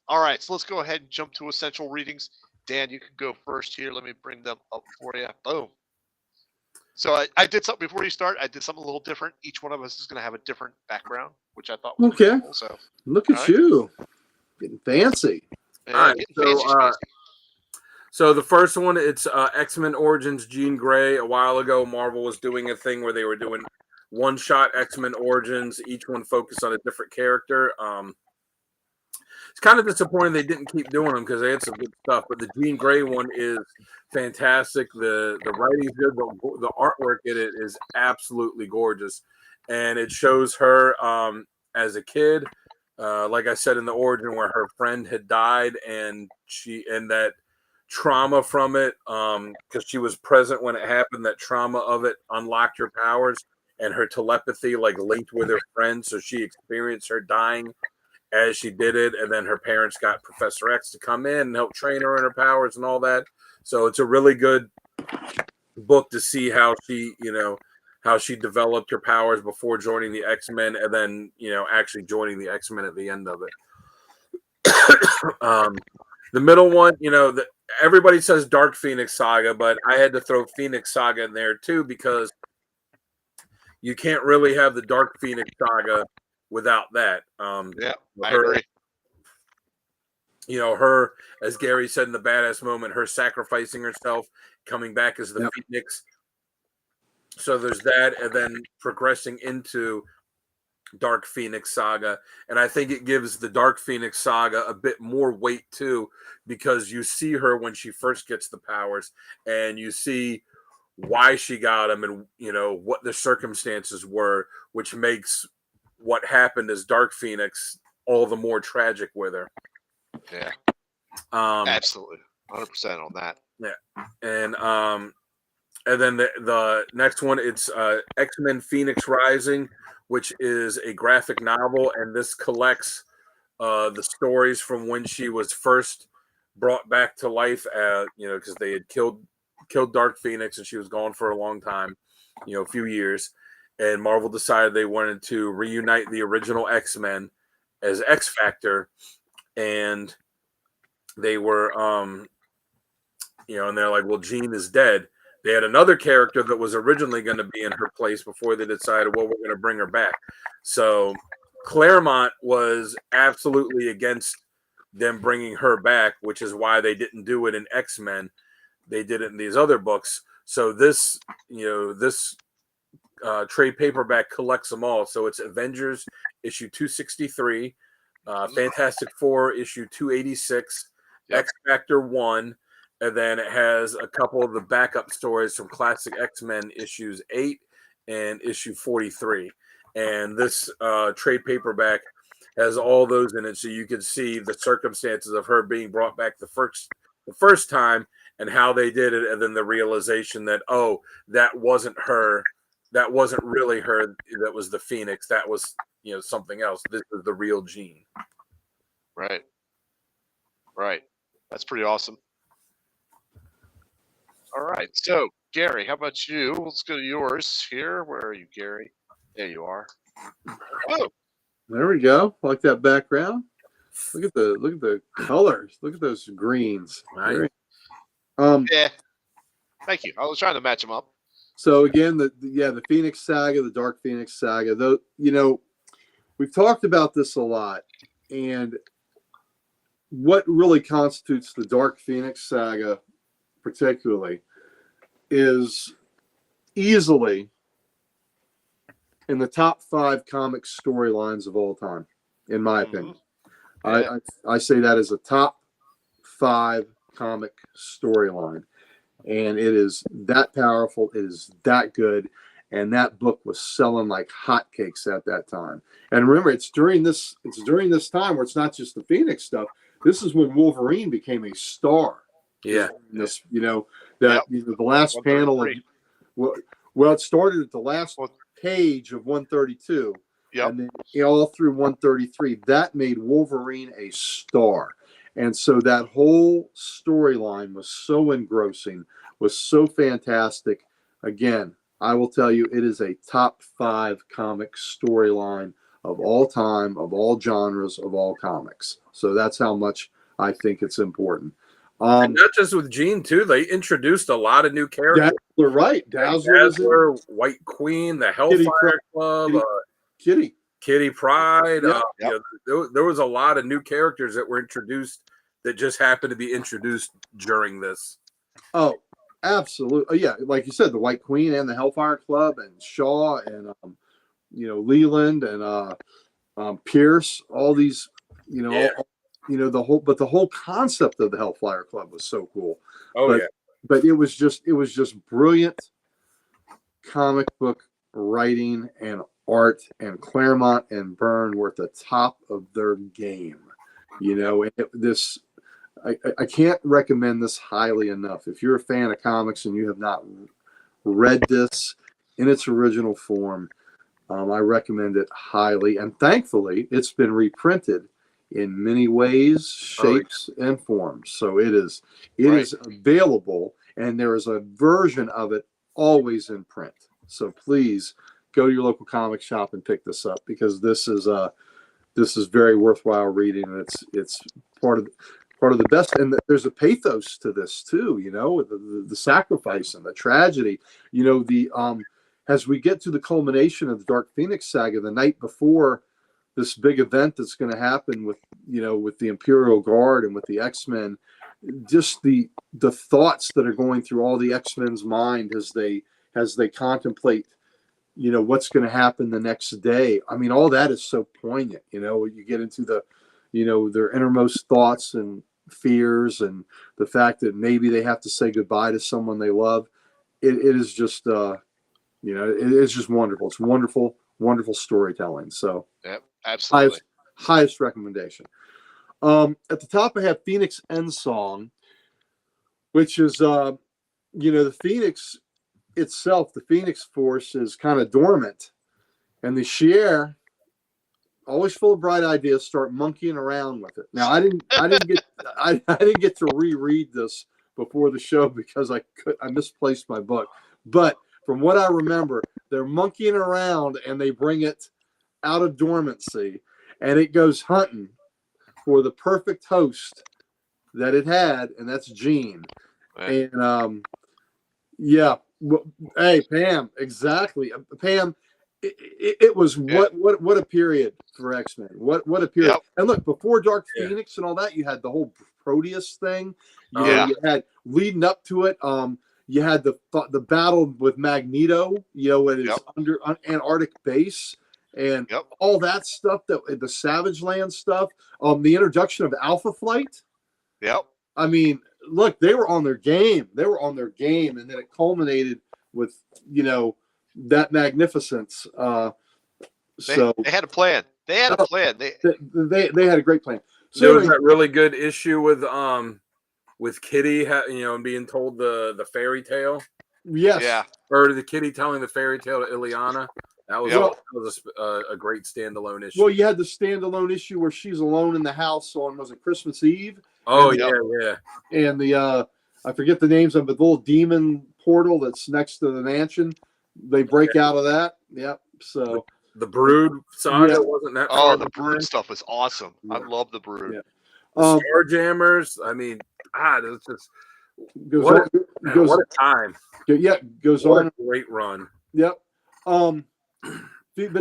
All right, so let's go ahead and jump to essential readings. Dan, you can go first here. Let me bring them up for you. Boom. So I did something before you start. I did something a little different. Each one of us is going to have a different background, which I thought was okay. Cool. So look at you, getting fancy. All right, so the first one, it's X-Men Origins Jean Grey. A while ago, Marvel was doing a thing where they were doing one-shot X-Men Origins, each one focused on a different character. It's kind of disappointing they didn't keep doing them because they had some good stuff. But the Jean Grey one is fantastic. The writing's good. The artwork in it is absolutely gorgeous, and it shows her as a kid. Like I said in the origin, where her friend had died, and that trauma from it, because she was present when it happened. That trauma of it unlocked her powers, and her telepathy linked with her friend, so she experienced her dying as she did it, and then her parents got Professor X to come in and help train her in her powers and all that. So it's a really good book to see how she developed her powers before joining the X-Men, and then actually joining the X-Men at the end of it. The middle one, everybody says Dark Phoenix Saga, but I had to throw Phoenix Saga in there too, because you can't really have the Dark Phoenix Saga without that. I agree. Her, as Gary said in the badass moment, her sacrificing herself, coming back as the Phoenix. So there's that, and then progressing into Dark Phoenix Saga. And I think it gives the Dark Phoenix Saga a bit more weight too, because you see her when she first gets the powers, and you see why she got them, and what the circumstances were, which makes what happened as Dark Phoenix all the more tragic with her. Yeah. Absolutely. 100% on that. Yeah. And then the next one, it's X-Men Phoenix Rising, which is a graphic novel, and this collects the stories from when she was first brought back to life, because they had killed Dark Phoenix, and she was gone for a long time, a few years. And Marvel decided they wanted to reunite the original X-Men as X-Factor, and they were, and they're like, well, Jean is dead. They had another character that was originally going to be in her place before they decided, well, we're going to bring her back. So Claremont was absolutely against them bringing her back, which is why they didn't do it in X-Men. They did it in these other books. So this trade paperback collects them all. So it's Avengers issue 263, Fantastic Four issue 286, X Factor 1, and then it has a couple of the backup stories from Classic X-Men issues 8 and issue 43. And this trade paperback has all those in it, so you can see the circumstances of her being brought back the first time and how they did it, and then the realization that, oh, that wasn't her, that wasn't really her, that was the Phoenix, that was, something else. This is the real Jean. Right. That's pretty awesome. All right, so Gary, how about you? Let's go to yours here. Where are you, Gary? There you are. Oh, there we go. Like that background. Look at the colors. Look at those greens. Right. Yeah. Thank you. I was trying to match them up. So again, the Phoenix Saga, the Dark Phoenix Saga. Though we've talked about this a lot, and what really constitutes the Dark Phoenix Saga, particularly, is easily in the top 5 comic storylines of all time, in my opinion. Yeah. I say that as a top 5 comic storyline, and it is that powerful. It is that good, and that book was selling like hotcakes at that time. And remember, it's during this time where it's not just the Phoenix stuff. This is when Wolverine became a star. Yeah. This, the last panel of, well, it started at the last page of 132. Yep. And then all through 133, that made Wolverine a star. And so that whole storyline was so engrossing, was so fantastic. Again, I will tell you, it is a top 5 comic storyline of all time, of all genres, of all comics. So that's how much I think it's important. And not just with Jean, too. They introduced a lot of new characters. Dazzler, right. Dazzler, White Queen, the Hellfire Club, Kitty Pryde. There was a lot of new characters that were introduced that just happened to be introduced during this. Oh, absolutely. Yeah, like you said, the White Queen and the Hellfire Club and Shaw and Leland and Pierce, all these, the whole concept of the Hellfire Club was so cool. But it was just brilliant comic book writing and art, and Claremont and Byrne were at the top of their game. I can't recommend this highly enough. If you're a fan of comics and you have not read this in its original form, I recommend it highly. And thankfully, it's been reprinted in many ways, shapes, and forms. So it is available, and there is a version of it always in print. So please go to your local comic shop and pick this up, because this is very worthwhile reading, and it's part of the best. And there's a pathos to this too, the sacrifice and the tragedy. As we get to the culmination of the Dark Phoenix Saga, the night before this big event that's going to happen with the Imperial Guard and with the X-Men, just the thoughts that are going through all the X-Men's mind as they contemplate what's going to happen the next day. I mean, all that is so poignant. You get into their innermost thoughts and fears, and the fact that maybe they have to say goodbye to someone they love. It is just it's just wonderful. It's wonderful storytelling. So yep, absolutely. Highest recommendation. At the top I have Phoenix Endsong, which is the Phoenix itself, the Phoenix Force, is kind of dormant, and the Shi'ar, always full of bright ideas, start monkeying around with it. Now I didn't get to reread this before the show because I misplaced my book, but from what I remember, they're monkeying around and they bring it out of dormancy, and it goes hunting for the perfect host that it had, and that's Jean. Right. And hey, Pam, exactly. Pam, it was what a period for X-Men. What a period. Yep. And look, before Dark Phoenix and all that, you had the whole Proteus thing. You had leading up to it. You had the battle with Magneto, at his Yep. under Antarctic base, and Yep. all that stuff. The Savage Land stuff. The introduction of Alpha Flight. Yep. I mean, look, they were on their game. And then it culminated with that magnificence. They had a plan. They had a plan. They had a great plan. So there was that really good issue with Kitty, being told the fairy tale. Yes. Yeah. Or the Kitty telling the fairy tale to Ileana. That was a great standalone issue. Well, you had the standalone issue where she's alone in the house on, was it Christmas Eve? Oh, and yeah. And the I forget the names of the little demon portal that's next to the mansion. They break out of that. Yep. So the Brood saga wasn't that? Oh, the Brood stuff was awesome. Yeah. I love the Brood. Yeah. Starjammers. I mean, it's just what a time. Yeah, goes What on. a great run. Yep. But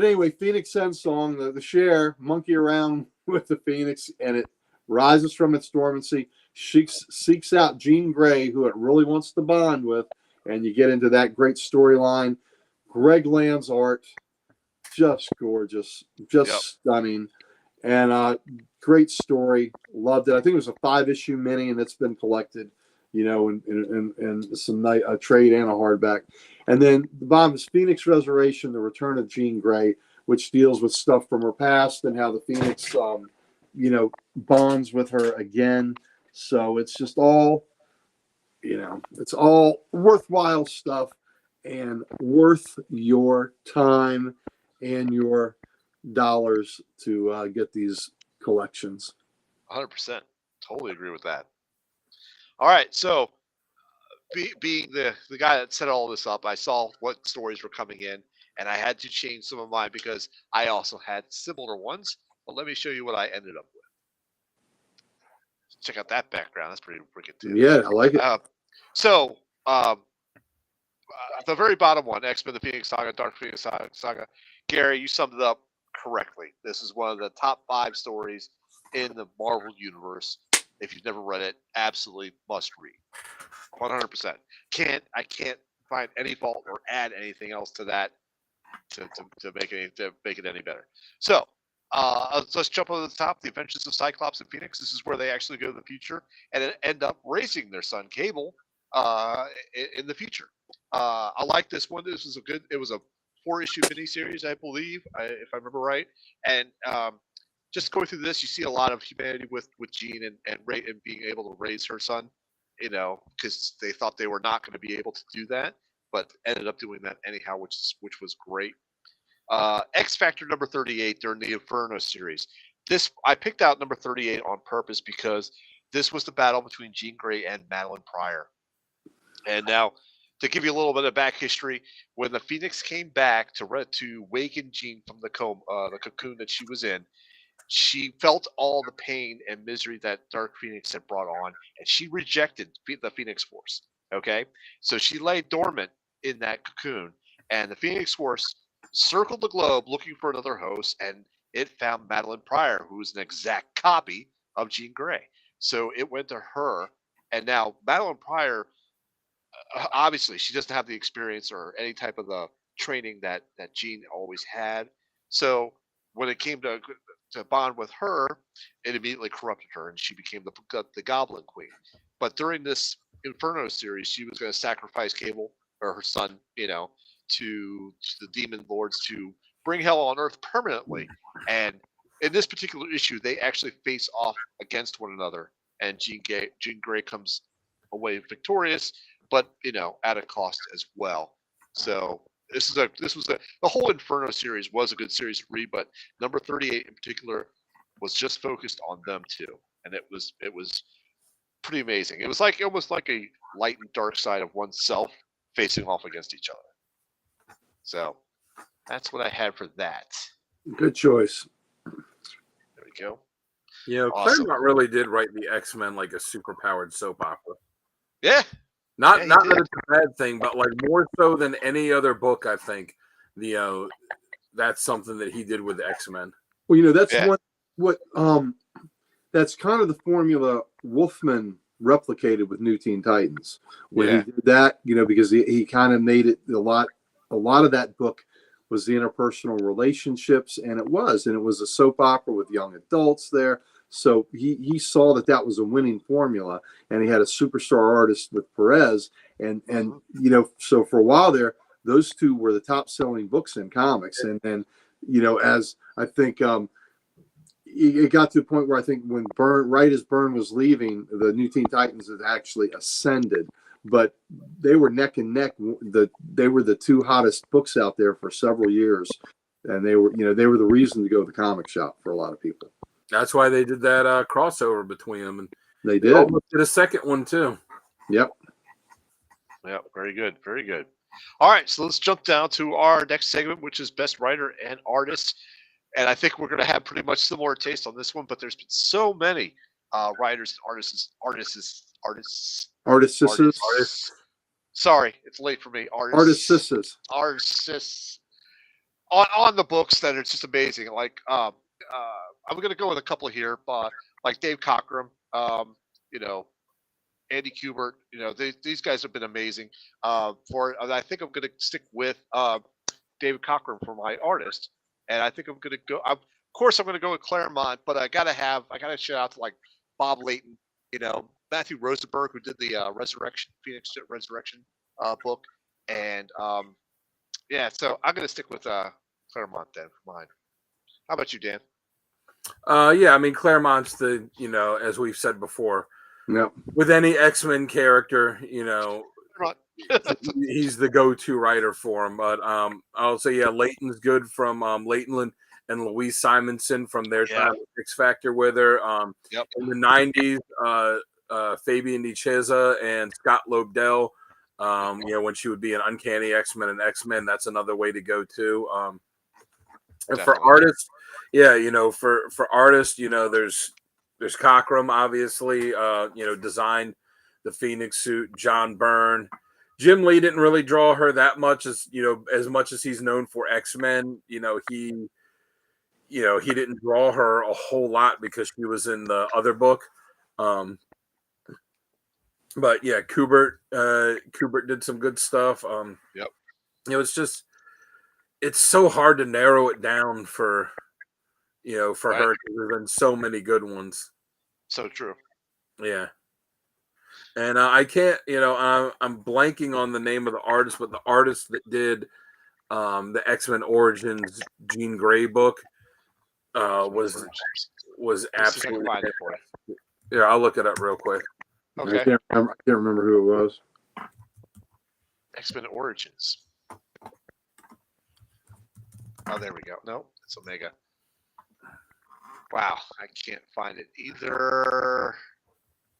anyway, Phoenix Sun song, the Cher monkey around with the Phoenix, and it rises from its dormancy, seeks out Jean Grey, who it really wants to bond with, and you get into that great storyline. Greg Land's art, just gorgeous, stunning, and great story. Loved it. I think it was a 5-issue mini, and it's been collected, in some a trade and a hardback. And then the bottom is Phoenix Resurrection, the return of Jean Grey, which deals with stuff from her past and how the Phoenix, bonds with her again. So it's just all, it's all worthwhile stuff and worth your time and your dollars to get these collections. 100%. Totally agree with that. All right. So being the guy that set all this up, I saw what stories were coming in, and I had to change some of mine because I also had similar ones. But let me show you what I ended up with. Check out that background. That's pretty wicked too. Yeah, I like it. The very bottom one, X-Men: The Phoenix Saga, Dark Phoenix Saga. Gary, you summed it up correctly. This is one of the top 5 stories in the Marvel universe. If you've never read it, absolutely must read. 100%. I can't find any fault or add anything else to that to make it any better. So let's jump over the top. The Adventures of Cyclops and Phoenix. This is where they actually go to the future and end up raising their son Cable in the future. I like this one. This was it was a 4-issue miniseries, I believe, if I remember right. And just going through this, you see a lot of humanity with Jean and being able to raise her son, because they thought they were not going to be able to do that, but ended up doing that anyhow, which was great. X Factor number 38 during the Inferno series. I picked out number 38 on purpose because this was the battle between Jean Grey and Madeline Pryor. And now, to give you a little bit of back history, when the Phoenix came back to waken Jean from the cocoon that she was in, she felt all the pain and misery that Dark Phoenix had brought on, and she rejected the Phoenix Force. Okay, so she lay dormant in that cocoon, and the Phoenix Force circled the globe looking for another host, and it found Madeline Pryor, who was an exact copy of Jean Grey. So it went to her, and now Madeline Pryor, obviously, she doesn't have the experience or any type of the training that Jean always had. So when it came to bond with her, it immediately corrupted her, and she became the Goblin Queen. But during this Inferno series, she was going to sacrifice Cable, or her son, to the demon lords to bring hell on Earth permanently. And in this particular issue, they actually face off against one another, and Jean Grey comes away victorious, but at a cost as well. So the whole Inferno series was a good series to read, but number 38 in particular was just focused on them too, and it was pretty amazing. It was almost like a light and dark side of oneself facing off against each other. So that's what I had for that. Good choice. There we go. Awesome. Claremont really did write the X-Men like a super-powered soap opera. Yeah. Not that it's a bad thing, but like more so than any other book, I think that's something that he did with the X-Men. Well, that's what that's kind of the formula Wolfman replicated with New Teen Titans when Yeah. he did that. Because he kind of made it a lot of that book was the interpersonal relationships, and it was a soap opera with young adults there. So he saw that was a winning formula, and he had a superstar artist with Perez, and so for a while there, those two were the top selling books in comics, and then as I think it got to a point where I think when right as Byrne was leaving, the New Teen Titans had actually ascended, but they were neck and neck. They were the two hottest books out there for several years, and they were the reason to go to the comic shop for a lot of people. That's why they did that crossover between them, and They did. almost did a second one too. Yep. Very good. Very good. All right, so let's jump down to our next segment, which is Best Writer and Artist. And I think we're going to have pretty much similar taste on this one, but there's been so many writers and artists. Sorry, it's late for me. Artists on the books that are just amazing. Like I'm going to go with a couple here, like Dave Cockrum, Andy Kubert. These guys have been amazing. I think I'm going to stick with David Cockrum for my artist, and I think I'm going to go. Of course, I'm going to go with Claremont, but I got to shout out to like Bob Layton, Matthew Rosenberg, who did the Phoenix Resurrection book, and so I'm going to stick with Claremont then for mine. How about you, Dan? I mean Claremont's the as we've said before. Yep. With any X-Men character, he's the go-to writer for him. But I'll say, Layton's good from Layton and Louise Simonson from their time at X Factor with her. In the 90s, Fabian DiCesa and Scott Lobdell, when she would be an Uncanny X-Men and X-Men, that's another way to go too. And for artists, for artists, there's Cockrum, obviously, designed the Phoenix suit. John Byrne, Jim Lee didn't really draw her that much as much as he's known for X-Men. He didn't draw her a whole lot because she was in the other book. But yeah, Kubert did some good stuff. It's so hard to narrow it down for her. 'Cause there's been so many good ones. So true. Yeah. And I can't, I'm blanking on the name of the artist, but the artist that did the X-Men Origins Jean Grey book was absolutely. Yeah, I'll look it up real quick. Okay. I can't remember who it was. X-Men Origins. Oh, there we go. No, it's Omega. Wow, I can't find it either.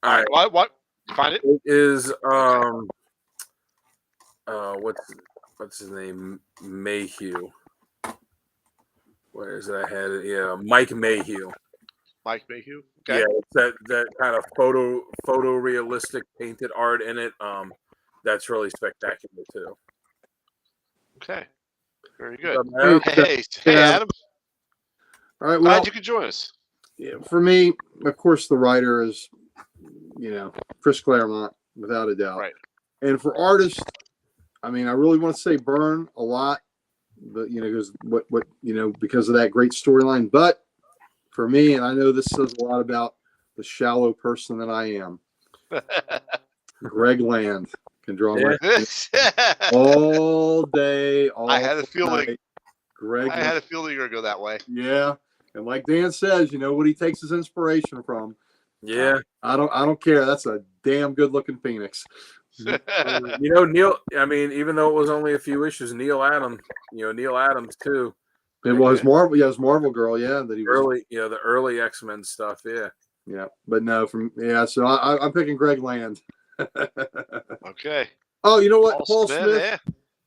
All right, what? You find it? It is what's his name? Mayhew. Where is it? I had it. Yeah, Mike Mayhew. Mike Mayhew. Okay. Yeah, it's that kind of photorealistic painted art in it. That's really spectacular too. Okay. Very good. Hey, Adam. All right. Glad you could join us. Yeah, for me, of course, the writer is, Chris Claremont, without a doubt. Right. And for artists, I mean, I really want to say Byrne a lot, but because because of that great storyline. But for me, and I know this says a lot about the shallow person that I am, Greg Land can draw my all day. I had a feeling. Night. Greg. I had a feeling you were going to go that way. Yeah. And like Dan says, what he takes his inspiration from. Yeah. I don't care. That's a damn good looking Phoenix. Neil, I mean, even though it was only a few issues, Neil Adams too. It was Marvel. Yeah, it was Marvel Girl. Yeah. That he was early, the early X-Men stuff. Yeah. Yeah. But no, so I'm picking Greg Land. Okay. Oh, you know what? Paul Smith.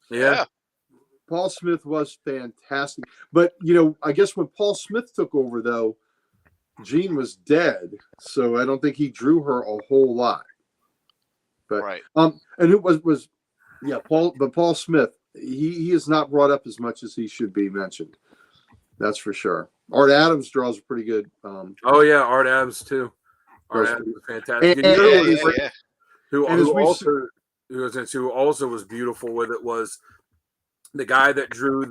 Yeah. Paul Smith was fantastic. But, I guess when Paul Smith took over, though, Jean was dead. So I don't think he drew her a whole lot. But, right. And who was Paul Smith, he is not brought up as much as he should be mentioned. That's for sure. Art Adams draws a pretty good. Art Adams, too. Art Adams was fantastic. And- And you know and- who was- yeah. who also was beautiful with it was the guy that drew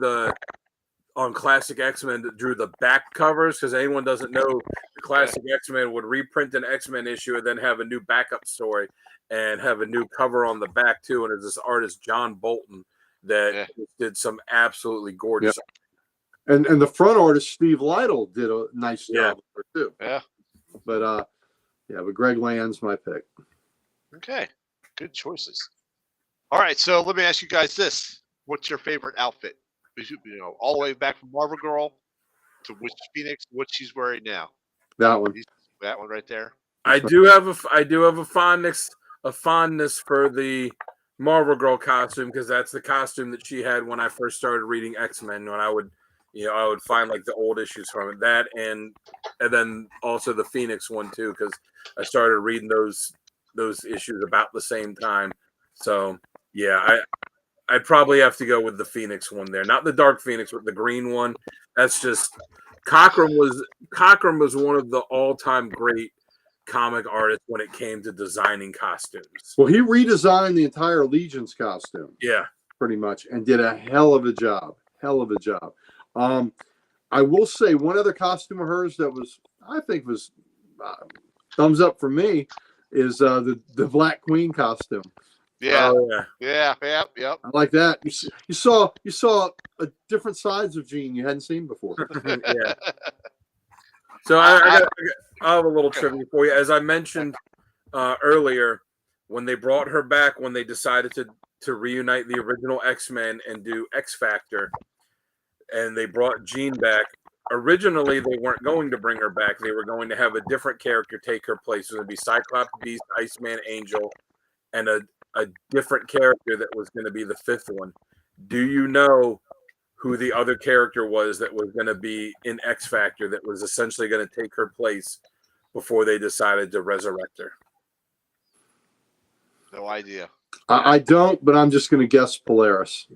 on Classic X-Men that drew the back covers, because anyone doesn't know, the Classic X-Men would reprint an X-Men issue and then have a new backup story and have a new cover on the back too. And it's this artist John Bolton that did some absolutely gorgeous. And the front artist Steve Lytle did a nice job with her too. Yeah. But but Greg Land's my pick. Okay. Good choices. All right, so let me ask you guys this: what's your favorite outfit? You know, all the way back from Marvel Girl to which Phoenix, what she's wearing now. That one. That one right there. I do have a fondness for the Marvel Girl costume, because that's the costume that she had when I first started reading X-Men. When I would find like the old issues from it, that and then also the Phoenix one too, because I started reading those issues about the same time. So yeah, I'd probably have to go with the Phoenix one there, not the Dark Phoenix, but the green one. That's just Cockrum was one of the all-time great comic artists when it came to designing costumes. Well, he redesigned the entire Legion's costume. Yeah, pretty much, and did a hell of a job. I will say one other costume of hers that I think was thumbs up for me is the Black Queen costume. Yeah. Oh, Yep. I like that. You saw a different sides of Jean you hadn't seen before. yeah. So I have a little trivia for you. As I mentioned earlier, when they brought her back, when they decided to reunite the original X-Men and do X Factor, and they brought Jean back, originally they weren't going to bring her back. They were going to have a different character take her place. It was going to be Cyclops, Beast, Iceman, Angel, and a different character that was going to be the fifth one. Do you know who the other character was that was going to be in X Factor that was essentially going to take her place before they decided to resurrect her? No idea. I don't, but I'm just going to guess Polaris.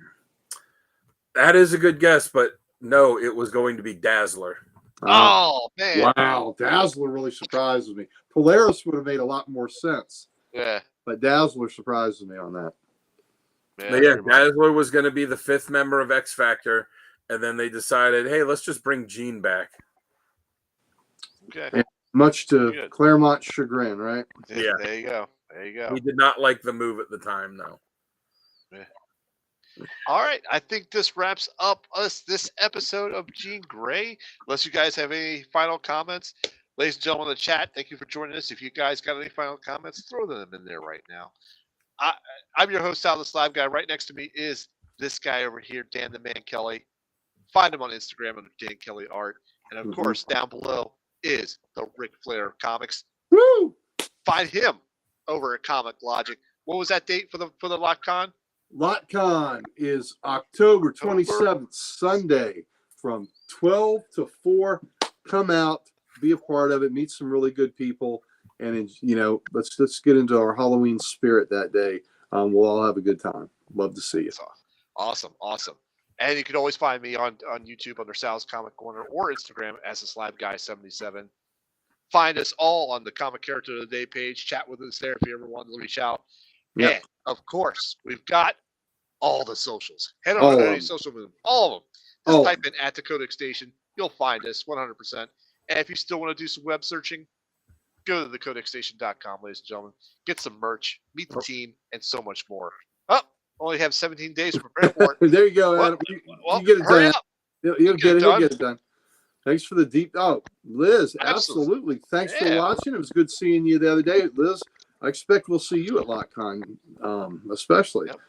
That is a good guess, but no, it was going to be Dazzler. Oh man! Wow, Dazzler really surprises me. Polaris would have made a lot more sense. Yeah. But Dazzler surprises me on that. Yeah, Dazzler was going to be the fifth member of X Factor, and then they decided, hey, let's just bring Jean back. Okay. And much to Claremont's chagrin, right? Yeah. There you go. He did not like the move at the time, no. Yeah. All right, I think this wraps up this episode of Jean Grey. Unless you guys have any final comments, ladies and gentlemen in the chat, thank you for joining us. If you guys got any final comments, throw them in there right now. I'm your host, Sal the Slab Guy. Right next to me is this guy over here, Dan the Man Kelly. Find him on Instagram under Dan Kelly Art. And of course, down below is the Ric Flair Comics. Woo! Find him over at Comic Logic. What was that date for the LotCon? LotCon is October 27th, Sunday, from 12 to 4. Come out, be a part of it, meet some really good people, and let's get into our Halloween spirit that day. We'll all have a good time. Love to see you. Awesome. And you can always find me on YouTube under Sal's Comic Corner or Instagram as the Slab Guy 77. Find us all on the Comic Character of the Day page. Chat with us there if you ever want to reach out. Yep. And of course, we've got all the socials. Head over to any social move. All of them. Just type in at the Codex Station. You'll find us 100%. And if you still want to do some web searching, go to thecodexstation.com, ladies and gentlemen. Get some merch, meet the team, and so much more. Oh, only have 17 days to prepare for it. There you go, Adam. You get it hurry done. up. You'll get it done. Thanks for the deep. Oh, Liz, absolutely. Thanks for watching. It was good seeing you the other day, Liz. I expect we'll see you at LotCon, especially. Yep.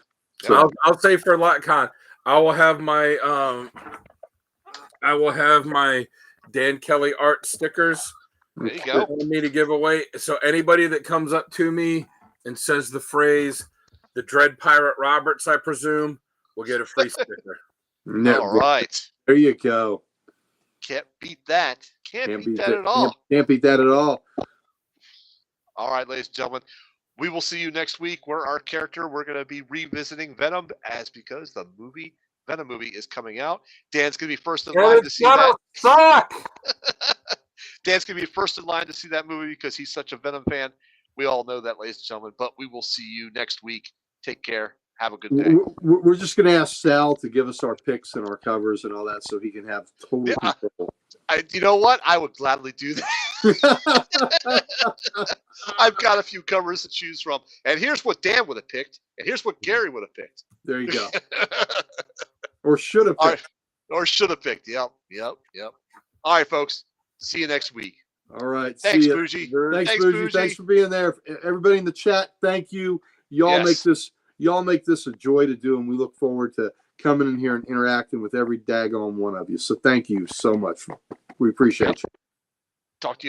So, I'll say for LotCon, I will have my Dan Kelly Art stickers. There you go. For me to give away. So anybody that comes up to me and says the phrase "the Dread Pirate Roberts," I presume, will get a free sticker. All right. There you go. Can't beat that. Can't beat that at all. Can't beat that at all. All right, ladies and gentlemen. We will see you next week where we're going to be revisiting Venom because the Venom movie is coming out. Dan's going to be first in line to see that. Suck! Dan's going to be first in line to see that movie because he's such a Venom fan. We all know that, ladies and gentlemen. But we will see you next week. Take care. Have a good day. We're just going to ask Sal to give us our picks and our covers and all that so he can have total control. You know what? I would gladly do that. I've got a few covers to choose from. And here's what Dan would have picked. And here's what Gary would have picked. There you go. Or should have picked. Or should have picked. Yep. All right, folks. See you next week. All right. Thanks, see Bougie. Thanks, Bougie. Thanks for being there. Everybody in the chat, thank you. Y'all make this a joy to do, and we look forward to coming in here and interacting with every daggone one of you. So thank you so much. We appreciate you. Talk to you all.